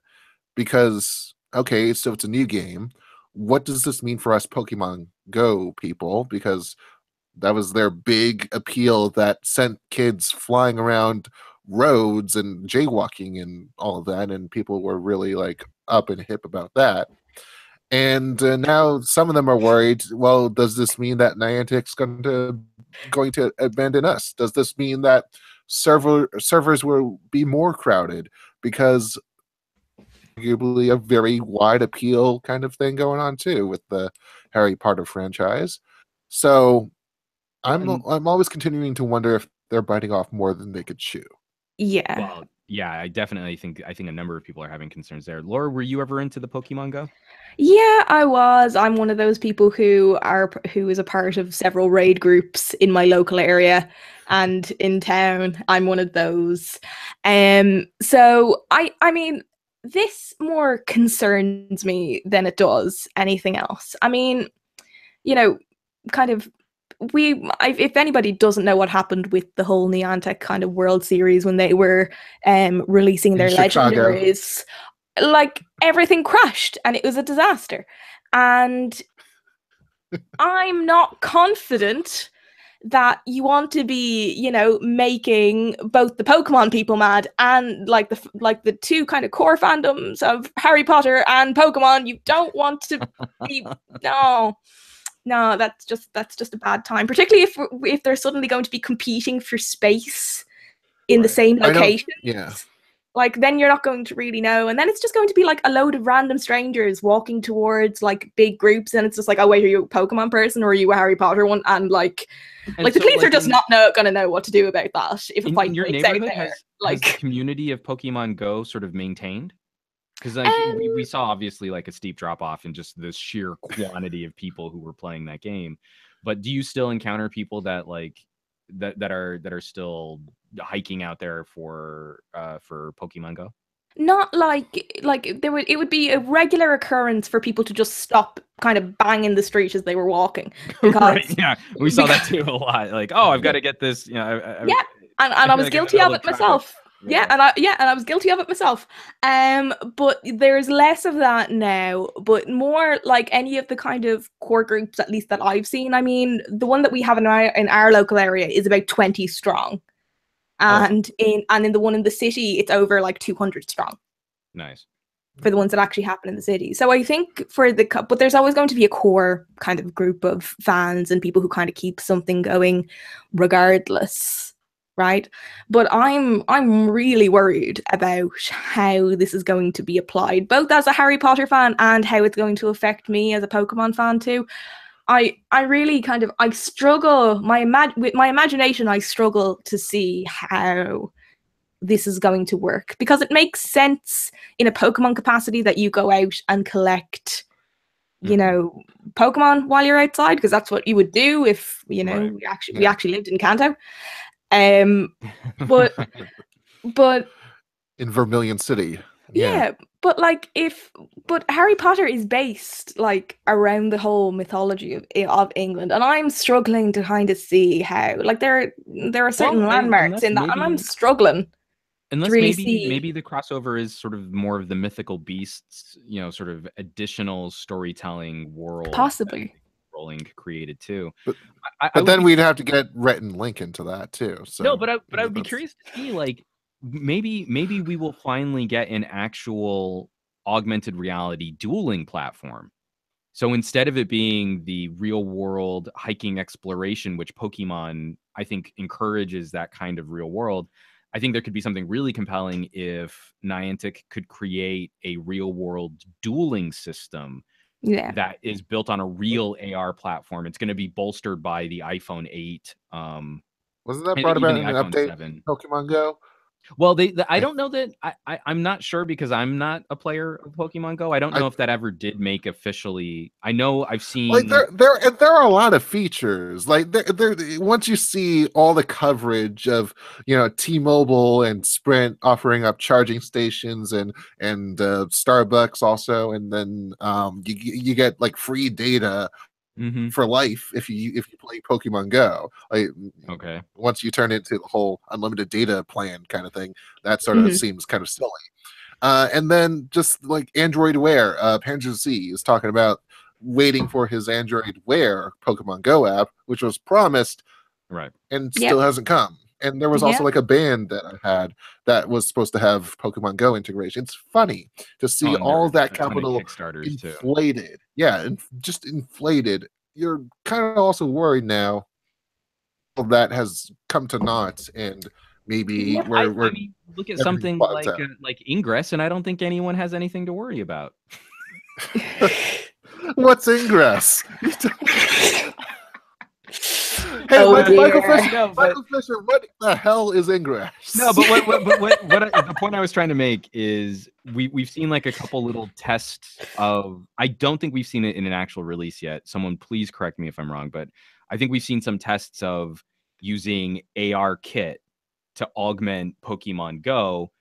[SPEAKER 2] because, okay, so it's a new game. What does this mean for us Pokemon Go people? Because that was their big appeal that sent kids flying around roads and jaywalking and all of that, and people were really like up and hip about that. And now some of them are worried. Well, does this mean that Niantic's going to abandon us? Does this mean that servers will be more crowded because arguably a very wide appeal kind of thing going on too with the Harry Potter franchise? So I'm always continuing to wonder if they're biting off more than they could chew.
[SPEAKER 3] Yeah.
[SPEAKER 1] Well, yeah, I think a number of people are having concerns there. Laura, were you ever into the Pokemon Go?
[SPEAKER 3] Yeah, I was. I'm one of those people who is a part of several raid groups in my local area and in town. I'm one of those. So I mean, this more concerns me than it does anything else. I mean, kind of if anybody doesn't know what happened with the whole Niantic kind of World Series when they were releasing their legendaries, like everything crashed and it was a disaster. And I'm not confident that you want to be, you know, making both the Pokemon people mad and like the two kind of core fandoms of Harry Potter and Pokemon. You don't want to be no, that's just a bad time, particularly if they're suddenly going to be competing for space in the same location.
[SPEAKER 2] Yeah.
[SPEAKER 3] Like, then you're not going to really know, and then it's just going to be like a load of random strangers walking towards like big groups, and it's just like, oh wait, are you a Pokemon person or are you a Harry Potter one? And like the police are just not gonna know what to do about that if a fight breaks out there.
[SPEAKER 1] Has the community of Pokemon Go sort of maintained? Because like we saw obviously like a steep drop off in just the sheer quantity of people who were playing that game. But do you still encounter people that like that are still hiking out there for Pokemon Go?
[SPEAKER 3] Not like it would be a regular occurrence for people to just stop kind of banging the street as they were walking. Because,
[SPEAKER 1] right, yeah, we saw that too a lot. Like, oh, I've got to get this, you know.
[SPEAKER 3] And I was guilty of it myself. Yeah, and I was guilty of it myself. But there's less of that now, but more like any of the kind of core groups, at least that I've seen. I mean, the one that we have in our local area is about 20 strong. And in the one in the city, it's over like 200 strong.
[SPEAKER 1] Nice.
[SPEAKER 3] For the ones that actually happen in the city. So I think but there's always going to be a core kind of group of fans and people who kind of keep something going regardless, right? But I'm really worried about how this is going to be applied, both as a Harry Potter fan and how it's going to affect me as a Pokemon fan too. I really kind of, I struggle, with my imagination, I struggle to see how this is going to work, because it makes sense in a Pokemon capacity that you go out and collect, you know, Pokemon while you're outside, because that's what you would do if, you know, we actually lived in Kanto. But
[SPEAKER 2] in Vermilion City.
[SPEAKER 3] Yeah, but like but Harry Potter is based like around the whole mythology of England, and I'm struggling to kind of see how, like, there are certain landmarks in that, and I'm struggling.
[SPEAKER 1] Unless maybe the crossover is sort of more of the mythical beasts, you know, sort of additional storytelling world.
[SPEAKER 3] Possibly.
[SPEAKER 1] Rowling created too.
[SPEAKER 2] But then we'd have to get Rhett and Link into that too. So
[SPEAKER 1] no, but I would be curious to see, like, maybe we will finally get an actual augmented reality dueling platform. So instead of it being the real world hiking exploration, which Pokemon, I think, encourages that kind of real world, I think there could be something really compelling if Niantic could create a real world dueling system that is built on a real AR platform. It's going to be bolstered by the iPhone 8.
[SPEAKER 2] Wasn't that brought about in an update 7. Pokemon Go?
[SPEAKER 1] Well, I don't know that I'm not sure, because I'm not a player of Pokemon Go. I don't know if that ever did make officially. I know I've seen,
[SPEAKER 2] like, there are a lot of features. Like, there once you see all the coverage of, you know, T-Mobile and Sprint offering up charging stations and Starbucks also, and then you get like free data for life if you play Pokemon Go. Like, once you turn into the whole unlimited data plan kind of thing, that sort of seems kind of silly. And then just like Android Wear, Panzer Z is talking about waiting for his Android Wear Pokemon Go app, which was promised, and still hasn't come. And there was also like a band that I had that was supposed to have Pokemon Go integration. It's funny to see all that capital inflated. Too. Yeah, and just inflated. You're kind of also worried now that has come to naught, and maybe we're
[SPEAKER 1] I mean, look at something like Ingress, and I don't think anyone has anything to worry about.
[SPEAKER 2] What's Ingress? Hey, Michael Fisher, what the hell is Ingress?
[SPEAKER 1] No, but what the point I was trying to make is we've seen like a couple little tests of. I don't think we've seen it in an actual release yet. Someone please correct me if I'm wrong, but I think we've seen some tests of using AR Kit to augment Pokemon Go.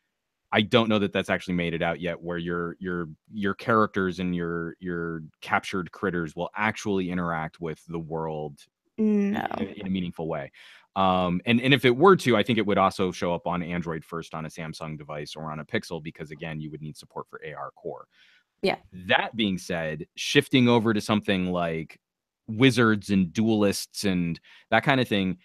[SPEAKER 1] I don't know that that's actually made it out yet, where your characters and your captured critters will actually interact with the world.
[SPEAKER 3] No.
[SPEAKER 1] In a meaningful way. And if it were to, I think it would also show up on Android first on a Samsung device or on a Pixel, because again, you would need support for AR Core.
[SPEAKER 3] Yeah.
[SPEAKER 1] That being said, shifting over to something like wizards and duelists and that kind of thing,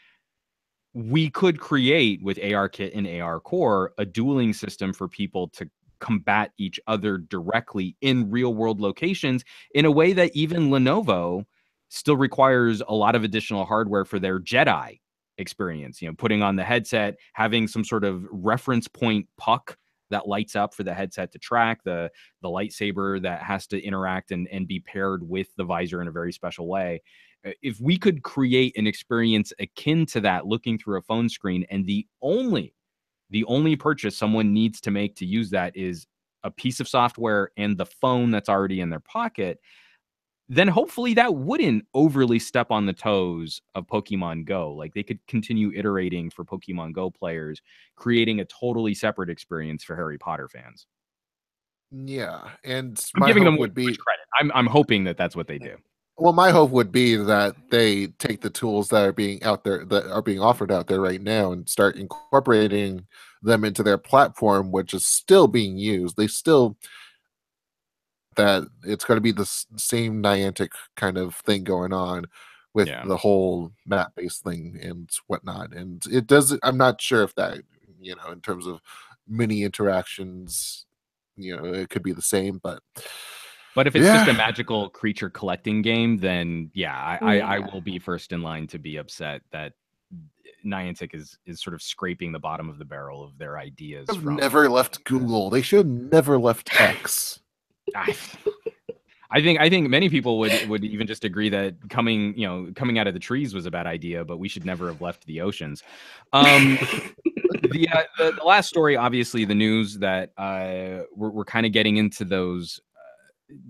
[SPEAKER 1] we could create with ARKit and AR Core a dueling system for people to combat each other directly in real world locations in a way that even Lenovo still requires a lot of additional hardware for their Jedi experience. You know, putting on the headset, having some sort of reference point puck that lights up for the headset to track, the lightsaber that has to interact and be paired with the visor in a very special way. If we could create an experience akin to that looking through a phone screen, and the only purchase someone needs to make to use that is a piece of software and the phone that's already in their pocket, then hopefully that wouldn't overly step on the toes of Pokemon Go. Like, they could continue iterating for Pokemon Go players, creating a totally separate experience for Harry Potter fans.
[SPEAKER 2] Yeah, and
[SPEAKER 1] I'm
[SPEAKER 2] my
[SPEAKER 1] giving them
[SPEAKER 2] hope would be
[SPEAKER 1] much credit. I'm hoping that that's what they do.
[SPEAKER 2] well, my hope would be that they take the tools that are being out there, that are being offered out there right now, and start incorporating them into their platform, which is still being used. They still that it's going to be the same Niantic kind of thing going on with
[SPEAKER 1] Yeah.
[SPEAKER 2] the whole map-based thing and whatnot. And it does. I'm not sure if that, in terms of mini interactions, it could be the same, but
[SPEAKER 1] if it's just a magical creature collecting game, then I will be first in line to be upset that Niantic is sort of scraping the bottom of the barrel of their ideas.
[SPEAKER 2] They've never left Google. They should have never left X.
[SPEAKER 1] I think many people would even just agree that coming out of the trees was a bad idea, but we should never have left the oceans. The last story, obviously, the news that we're kind of getting into those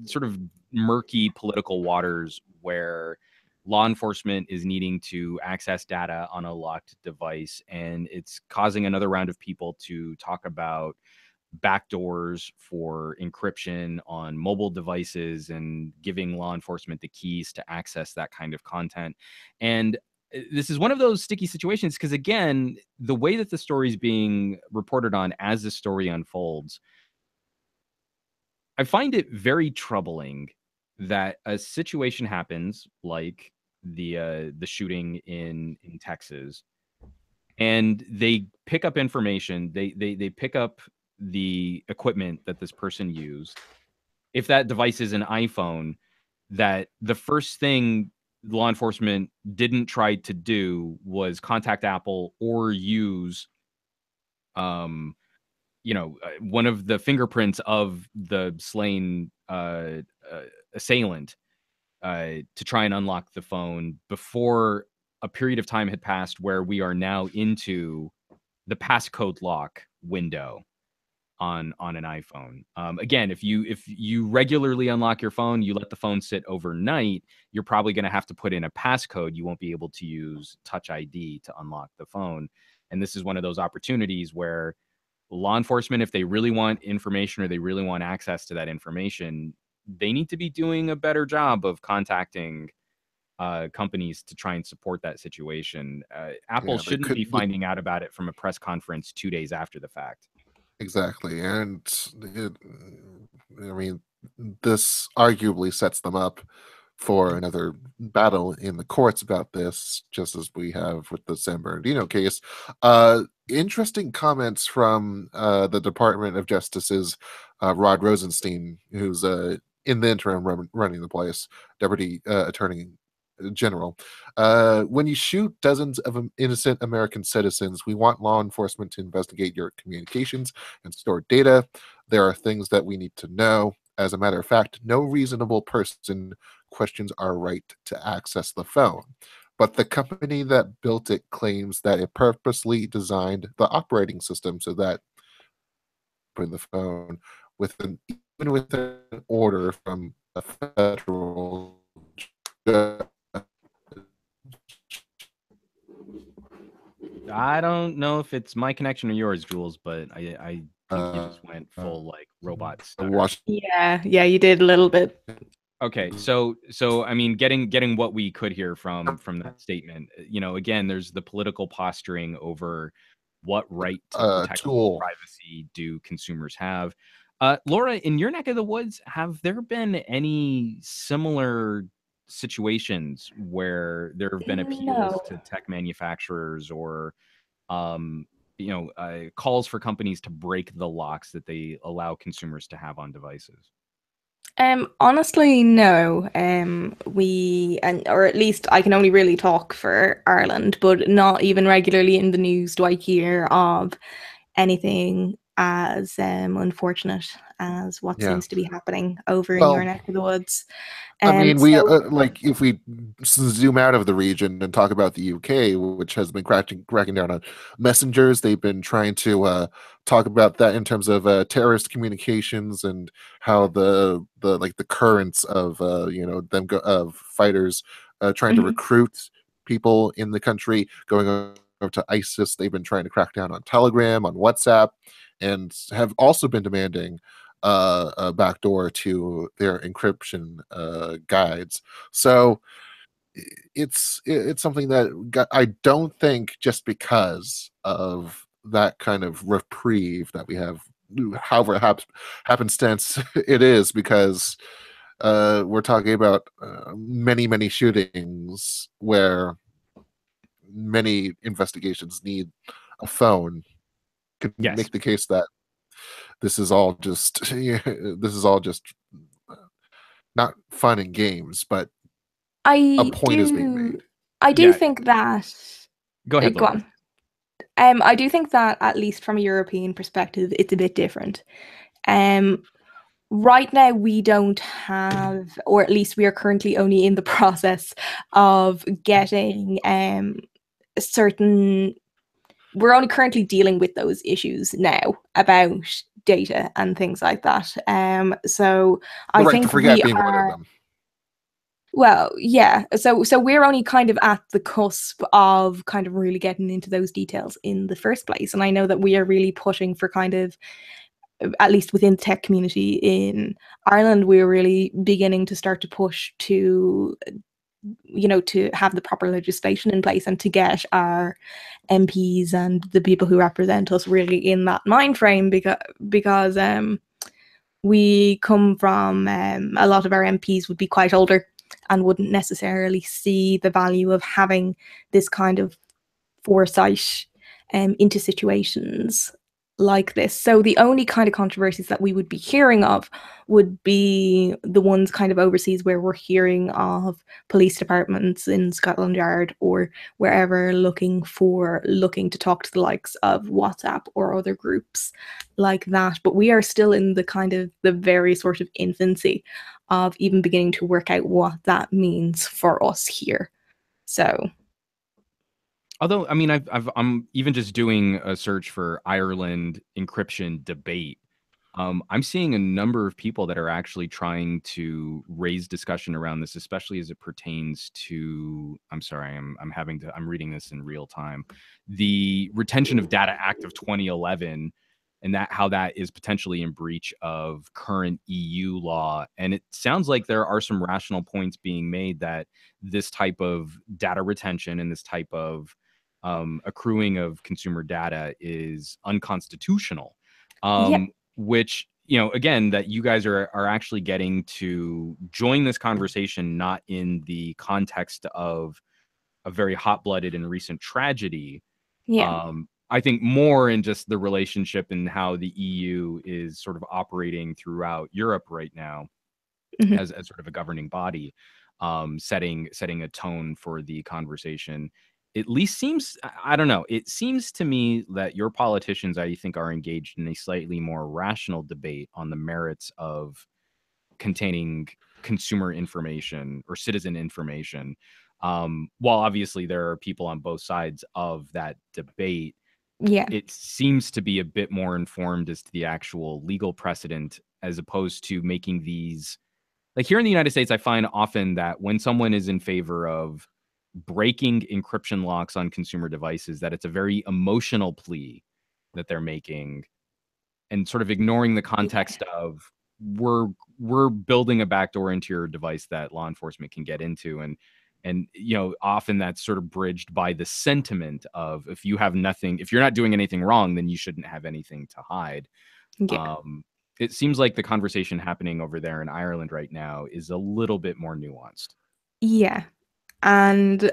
[SPEAKER 1] sort of murky political waters where law enforcement is needing to access data on a locked device, and it's causing another round of people to talk about backdoors for encryption on mobile devices and giving law enforcement the keys to access that kind of content. And this is one of those sticky situations because, again, the way that the story is being reported on as the story unfolds, I find it very troubling that a situation happens like the shooting in Texas, and they pick up information. They pick up the equipment that this person used. If that device is an iPhone, that the first thing law enforcement didn't try to do was contact Apple or use one of the fingerprints of the slain assailant to try and unlock the phone before a period of time had passed where we are now into the passcode lock window on an iPhone. Again, if you regularly unlock your phone, you let the phone sit overnight, you're probably going to have to put in a passcode. You won't be able to use Touch ID to unlock the phone. And this is one of those opportunities where law enforcement, if they really want information or they really want access to that information, they need to be doing a better job of contacting companies to try and support that situation. Apple shouldn't be finding out about it from a press conference 2 days after the fact.
[SPEAKER 2] Exactly. And this arguably sets them up for another battle in the courts about this, just as we have with the San Bernardino case. Interesting comments from the Department of Justice's Rod Rosenstein, who's in the interim running the place, Deputy Attorney General. When you shoot dozens of innocent American citizens, we want law enforcement to investigate your communications and store data. There are things that we need to know. As a matter of fact, no reasonable person questions our right to access the phone. But the company that built it claims that it purposely designed the operating system so that in the phone even with an order from a federal judge.
[SPEAKER 1] I don't know if it's my connection or yours, Jules, but I think you just went full like robot stutter.
[SPEAKER 3] Yeah, you did a little bit.
[SPEAKER 1] Okay, so I mean, getting what we could hear from that statement, again, there's the political posturing over what right to protect privacy do consumers have. Laura, in your neck of the woods, have there been any similar situations where there have been appeals to tech manufacturers or calls for companies to break the locks that they allow consumers to have on devices?
[SPEAKER 3] Honestly, no. Or at least I can only really talk for Ireland, but not even regularly in the news do I hear of anything as unfortunate as what seems to be happening over in your neck of the woods.
[SPEAKER 2] I mean, we like if we zoom out of the region and talk about the UK, which has been cracking down on messengers. They've been trying to talk about that in terms of terrorist communications and how the currents of of fighters trying to recruit people in the country going over to ISIS. They've been trying to crack down on Telegram, on WhatsApp, and have also been demanding a backdoor to their encryption guides. So it's something that I don't think just because of that kind of reprieve that we have, however happenstance it is, because we're talking about many shootings where many investigations need a phone. Could make the case that this is all just not fun and games, but a point is being made.
[SPEAKER 3] I do think that.
[SPEAKER 1] Go ahead, Laura.
[SPEAKER 3] I do think that at least from a European perspective, it's a bit different. Right now, we don't have, or at least we are currently only in the process of getting certain. We're only currently dealing with those issues now about data and things like that. So I think we are. Well, yeah. So we're only kind of at the cusp of kind of really getting into those details in the first place. And I know that we are really pushing for kind of, at least within the tech community in Ireland, we're really beginning to start to push to, to have the proper legislation in place and to get our MPs and the people who represent us really in that mind frame, because we come from, a lot of our MPs would be quite older and wouldn't necessarily see the value of having this kind of foresight into situations like this. So the only kind of controversies that we would be hearing of would be the ones kind of overseas, where we're hearing of police departments in Scotland Yard or wherever looking to talk to the likes of WhatsApp or other groups like that. But we are still in the kind of the very sort of infancy of even beginning to work out what that means for us here. So
[SPEAKER 1] although, I mean, I'm even just doing a search for Ireland encryption debate. I'm seeing a number of people that are actually trying to raise discussion around this, especially as it pertains to. I'm sorry, I'm reading this in real time. The Retention of Data Act of 2011, and how that is potentially in breach of current EU law. And it sounds like there are some rational points being made that this type of data retention and this type of accruing of consumer data is unconstitutional. Which, again, that you guys are actually getting to join this conversation, not in the context of a very hot-blooded and recent tragedy. I think more in just the relationship and how the EU is sort of operating throughout Europe right now as sort of a governing body, setting a tone for the conversation. At least seems, I don't know, it seems to me that your politicians, I think, are engaged in a slightly more rational debate on the merits of containing consumer information or citizen information. While obviously there are people on both sides of that debate, it seems to be a bit more informed as to the actual legal precedent, as opposed to making these. Like here in the United States, I find often that when someone is in favor of breaking encryption locks on consumer devices, that it's a very emotional plea that they're making, and sort of ignoring the context of we're building a backdoor into your device that law enforcement can get into. And often that's sort of bridged by the sentiment of, if you're not doing anything wrong, then you shouldn't have anything to hide. It seems like the conversation happening over there in Ireland right now is a little bit more nuanced.
[SPEAKER 3] Yeah. And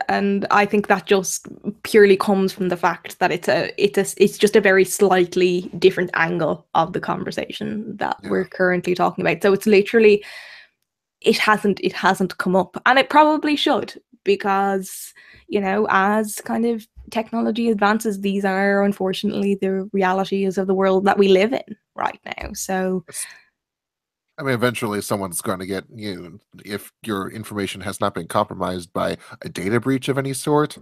[SPEAKER 3] I think that just purely comes from the fact that it's just a very slightly different angle of the conversation that we're currently talking about. So it's literally it hasn't come up, and it probably should, because as kind of technology advances, these are unfortunately the realities of the world that we live in right now. So
[SPEAKER 2] I mean, eventually someone's going to get if your information has not been compromised by a data breach of any sort.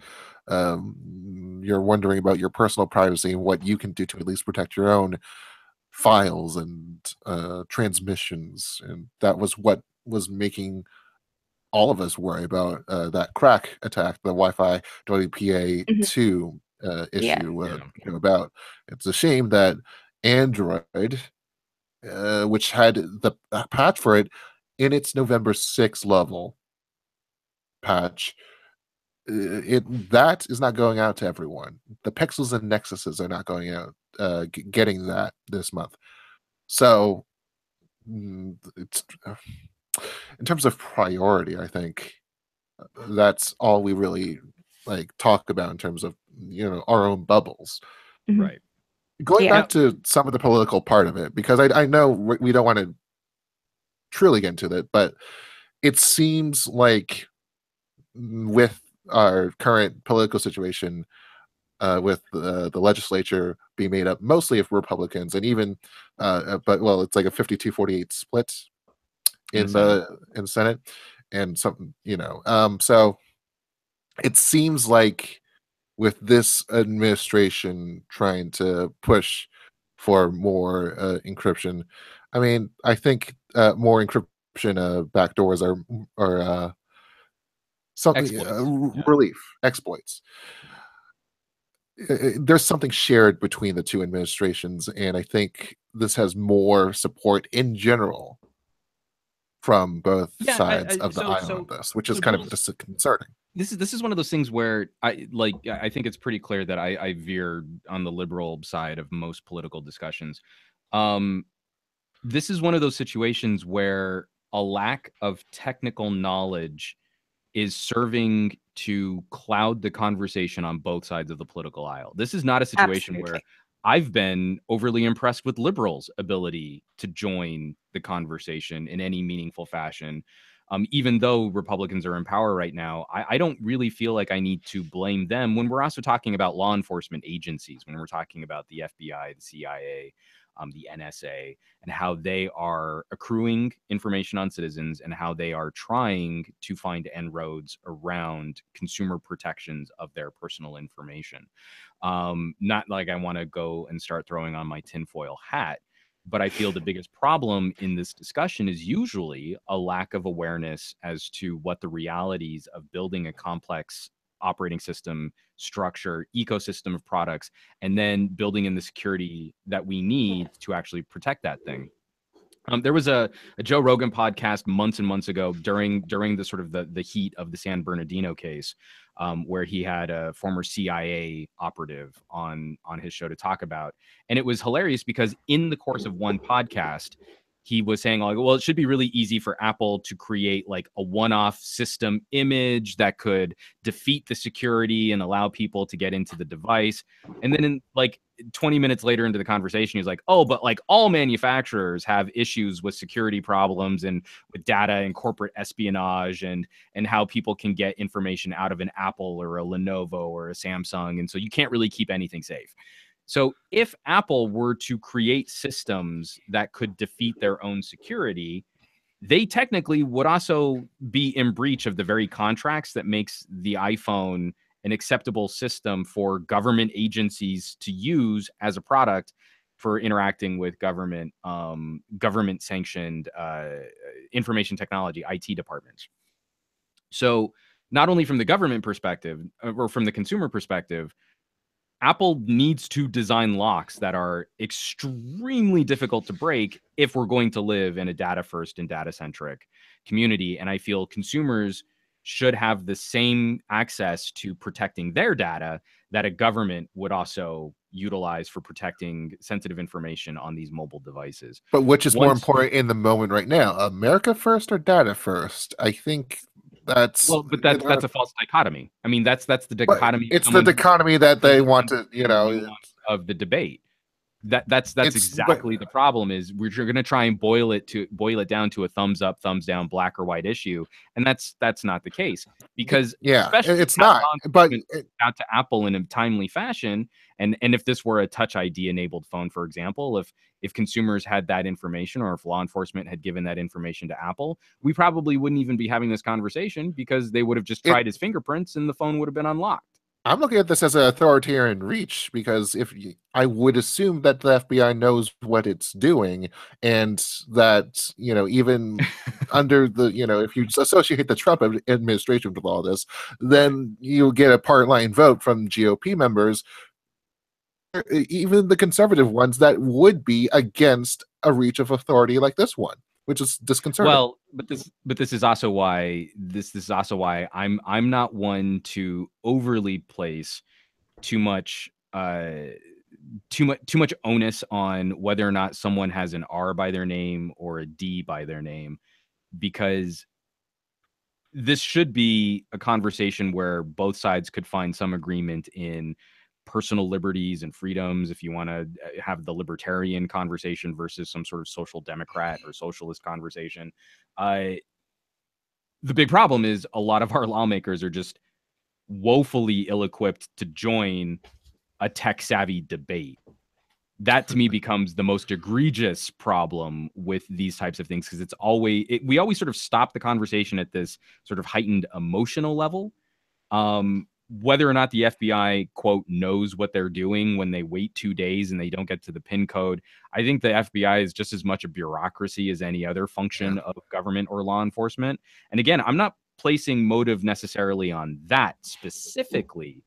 [SPEAKER 2] You're wondering about your personal privacy and what you can do to at least protect your own files and transmissions. And that was what was making all of us worry about that crack attack, the Wi-Fi WPA2 issue about. It's a shame that Android, which had the patch for it in its November 6 level patch, that is not going out to everyone. The Pixels and Nexuses are not going out, getting that this month. So it's in terms of priority, I think that's all we really talk about in terms of our own bubbles.
[SPEAKER 1] Right.
[SPEAKER 2] Going back to some of the political part of it, because I know we don't want to truly get into it, but it seems like with our current political situation, with the legislature being made up mostly of Republicans, and even but well, it's like a 52-48 split in the Senate, and something so it seems like with this administration trying to push for more encryption, I mean, I think more encryption backdoors are something exploits. There's something shared between the two administrations, and I think this has more support in general from both sides of the aisle on this, which is kind of disconcerting.
[SPEAKER 1] This is one of those things where I think it's pretty clear that I veer on the liberal side of most political discussions. This is one of those situations where a lack of technical knowledge is serving to cloud the conversation on both sides of the political aisle. This is not a situation where I've been overly impressed with liberals' ability to join the conversation in any meaningful fashion. Even though Republicans are in power right now, I don't really feel like I need to blame them when we're also talking about law enforcement agencies, when we're talking about the FBI, the CIA, the NSA, and how they are accruing information on citizens and how they are trying to find inroads around consumer protections of their personal information. Not like I want to go and start throwing on my tinfoil hat, but I feel the biggest problem in this discussion is usually a lack of awareness as to what the realities of building a complex operating system structure, ecosystem of products, and then building in the security that we need to actually protect that thing. There was a Joe Rogan podcast months and months ago during the sort of the heat of the San Bernardino case, where he had a former CIA operative on his show to talk about. And it was hilarious because in the course of one podcast, he was saying, like, well, it should be really easy for Apple to create like a one-off system image that could defeat the security and allow people to get into the device. And then in like 20 minutes later into the conversation, he's like, oh, but like all manufacturers have issues with security problems and with data and corporate espionage and how people can get information out of an Apple or a Lenovo or a Samsung. And so you can't really keep anything safe. So if Apple were to create systems that could defeat their own security, they technically would also be in breach of the very contracts that makes the iPhone an acceptable system for government agencies to use as a product for interacting with government sanctioned information technology IT departments. So not only from the government perspective or from the consumer perspective, Apple needs to design locks that are extremely difficult to break if we're going to live in a data first and data centric community. And I feel consumers should have the same access to protecting their data that a government would also utilize for protecting sensitive information on these mobile devices.
[SPEAKER 2] But which is more important in the moment right now, America first or data first? I think That's
[SPEAKER 1] Well, but that's a false dichotomy. I mean, that's the dichotomy.
[SPEAKER 2] It's the dichotomy that they want to,
[SPEAKER 1] of the debate. That's exactly the problem. Is we're going to try and boil it down to a thumbs up, thumbs down, black or white issue, and that's not the case, because especially
[SPEAKER 2] it's not. But
[SPEAKER 1] out to Apple in a timely fashion, and if this were a Touch ID enabled phone, for example, if consumers had that information, or if law enforcement had given that information to Apple, we probably wouldn't even be having this conversation, because they would have just tried his fingerprints and the phone would have been unlocked.
[SPEAKER 2] I'm looking at this as an authoritarian reach, because I would assume that the FBI knows what it's doing, and that, even under the, if you associate the Trump administration with all this, then you get a part-line vote from GOP members, even the conservative ones, that would be against a reach of authority like this one, which is disconcerting.
[SPEAKER 1] Well, but this is also why I'm not one to overly place too much onus on whether or not someone has an R by their name or a D by their name, because this should be a conversation where both sides could find some agreement in personal liberties and freedoms, if you want to have the libertarian conversation versus some sort of social democrat or socialist conversation. The big problem is a lot of our lawmakers are just woefully ill-equipped to join a tech-savvy debate. That, to me, becomes the most egregious problem with these types of things, because we always sort of stop the conversation at this sort of heightened emotional level. Whether or not the FBI, quote, knows what they're doing when they wait 2 days and they don't get to the PIN code, I think the FBI is just as much a bureaucracy as any other function of government or law enforcement. And again, I'm not placing motive necessarily on that specifically.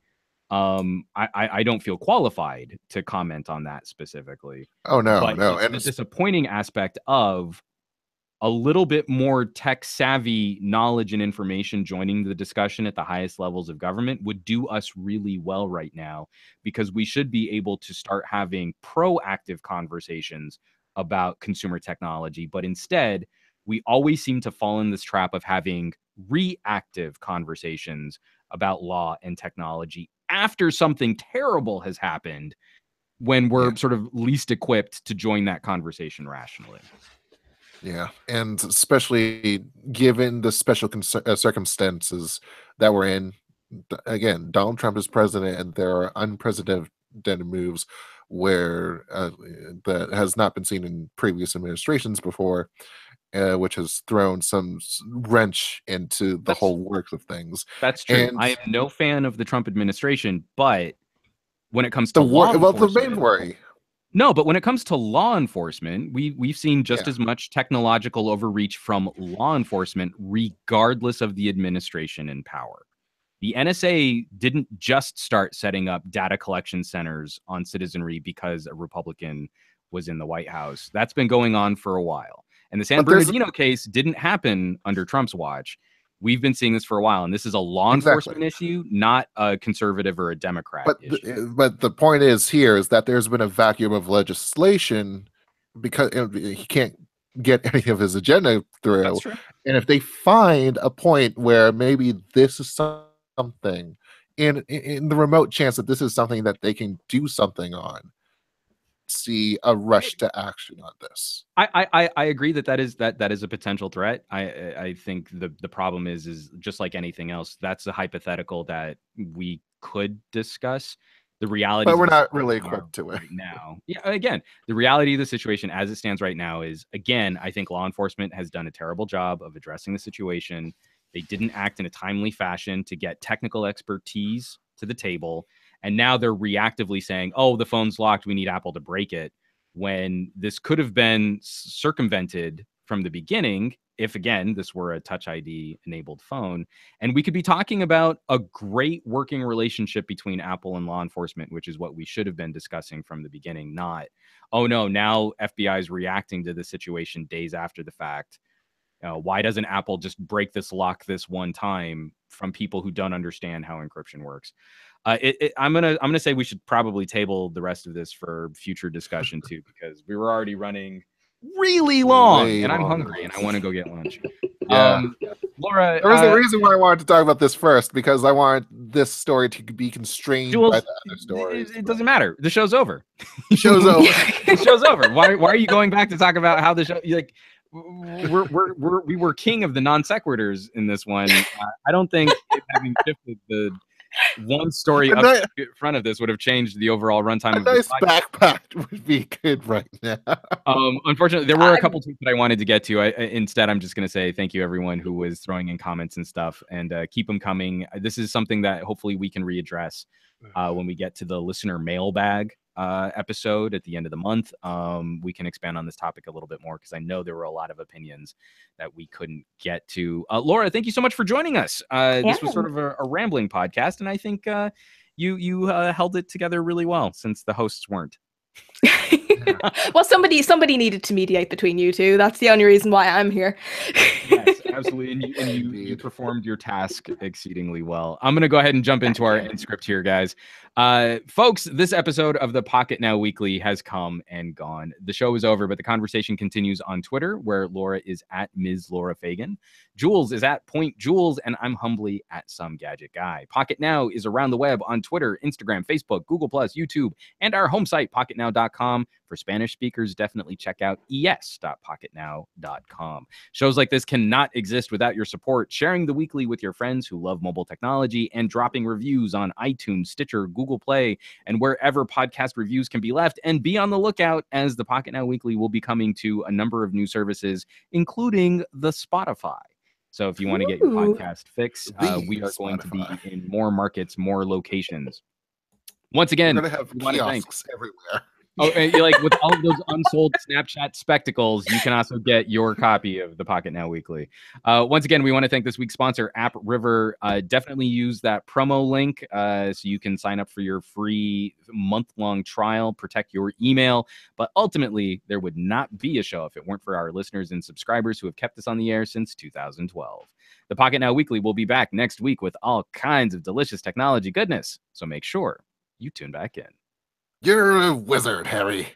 [SPEAKER 1] I don't feel qualified to comment on that specifically.
[SPEAKER 2] Oh, no,
[SPEAKER 1] but
[SPEAKER 2] no.
[SPEAKER 1] And the disappointing aspect of a little bit more tech savvy knowledge and information joining the discussion at the highest levels of government would do us really well right now, because we should be able to start having proactive conversations about consumer technology. But instead, we always seem to fall in this trap of having reactive conversations about law and technology after something terrible has happened, when we're sort of least equipped to join that conversation rationally.
[SPEAKER 2] Yeah, and especially given the special circumstances that we're in. Again, Donald Trump is president, and there are unprecedented moves where that has not been seen in previous administrations before, which has thrown some wrench into the whole works of things.
[SPEAKER 1] That's true.
[SPEAKER 2] And
[SPEAKER 1] I am no fan of the Trump administration, but when it comes to
[SPEAKER 2] the main worry.
[SPEAKER 1] No, but when it comes to law enforcement, we've seen just as much technological overreach from law enforcement, regardless of the administration in power. The NSA didn't just start setting up data collection centers on citizenry because a Republican was in the White House. That's been going on for a while. And the San Bernardino case didn't happen under Trump's watch. We've been seeing this for a while, and this is a law enforcement issue, not a conservative or a Democrat issue.
[SPEAKER 2] But the point is that there's been a vacuum of legislation, because he can't get any of his agenda through.
[SPEAKER 1] That's true.
[SPEAKER 2] And if they find a point where maybe this is something, in the remote chance that this is something that they can do something on, see a rush to action on this.
[SPEAKER 1] I agree that is a potential threat. I think the problem is just like anything else, that's a hypothetical that we could discuss. The reality,
[SPEAKER 2] but we're not really equipped to it
[SPEAKER 1] right now. Yeah, again, the reality of the situation as it stands right now is, again, I think law enforcement has done a terrible job of addressing the situation. They didn't act in a timely fashion to get technical expertise to the table. And now they're reactively saying, oh, the phone's locked, we need Apple to break it, when this could have been circumvented from the beginning if, again, this were a Touch ID enabled phone. And we could be talking about a great working relationship between Apple and law enforcement, which is what we should have been discussing from the beginning, not, oh, no, now FBI is reacting to the situation days after the fact. Why doesn't Apple just break this lock this one time, from people who don't understand how encryption works? I'm gonna say we should probably table the rest of this for future discussion too, because we were already running really long, and I'm hungry and I want to go get lunch. Laura,
[SPEAKER 2] There was a reason why I wanted to talk about this first, because I want this story to be constrained
[SPEAKER 1] Jules,
[SPEAKER 2] by the other stories.
[SPEAKER 1] it doesn't matter. The show's over.
[SPEAKER 2] Show's over.
[SPEAKER 1] The show's over. Why are you going back to talk about how the show? Like, we were king of the non sequiturs in this one. I don't think having shifted the one story up in front of this would have changed the overall runtime of this podcast.
[SPEAKER 2] Backpack would be good right now.
[SPEAKER 1] Unfortunately, there were a couple tweets that I wanted to get to. Instead, I'm just going to say thank you everyone who was throwing in comments and stuff, and keep them coming. This is something that hopefully we can readdress when we get to the listener mailbag episode at the end of the month. We can expand on this topic a little bit more, because I know there were a lot of opinions that we couldn't get to. Laura, thank you so much for joining us. This was sort of a rambling podcast, and I think you held it together really well, since the hosts weren't.
[SPEAKER 3] Well, somebody needed to mediate between you two. That's the only reason why I'm here.
[SPEAKER 1] Yes, absolutely. And you performed your task exceedingly well. I'm going to go ahead and jump into our end script here, guys. Folks, this episode of the Pocketnow Weekly has come and gone. The show is over, but the conversation continues on Twitter, where Laura is at Ms. Laura Fagan. Jules is at Point Jules, and I'm humbly at Some Gadget Guy. Pocketnow is around the web on Twitter, Instagram, Facebook, Google+, YouTube, and our home site, pocketnow.com. For Spanish speakers, definitely check out es.pocketnow.com. Shows like this cannot exist without your support. Sharing the weekly with your friends who love mobile technology, and dropping reviews on iTunes, Stitcher, Google Play, and wherever podcast reviews can be left. And be on the lookout, as the Pocketnow Weekly will be coming to a number of new services, including the Spotify. So if you want to get your podcast fix, we are going to be in more markets, more locations. Once again,
[SPEAKER 2] we're going to have kiosks everywhere.
[SPEAKER 1] Oh, and like with all of those unsold Snapchat spectacles, you can also get your copy of the Pocketnow Weekly. Once again, we want to thank this week's sponsor, App River. Definitely use that promo link so you can sign up for your free month-long trial, protect your email. But ultimately, there would not be a show if it weren't for our listeners and subscribers who have kept us on the air since 2012. The Pocketnow Weekly will be back next week with all kinds of delicious technology goodness. So make sure you tune back in.
[SPEAKER 2] You're a wizard, Harry.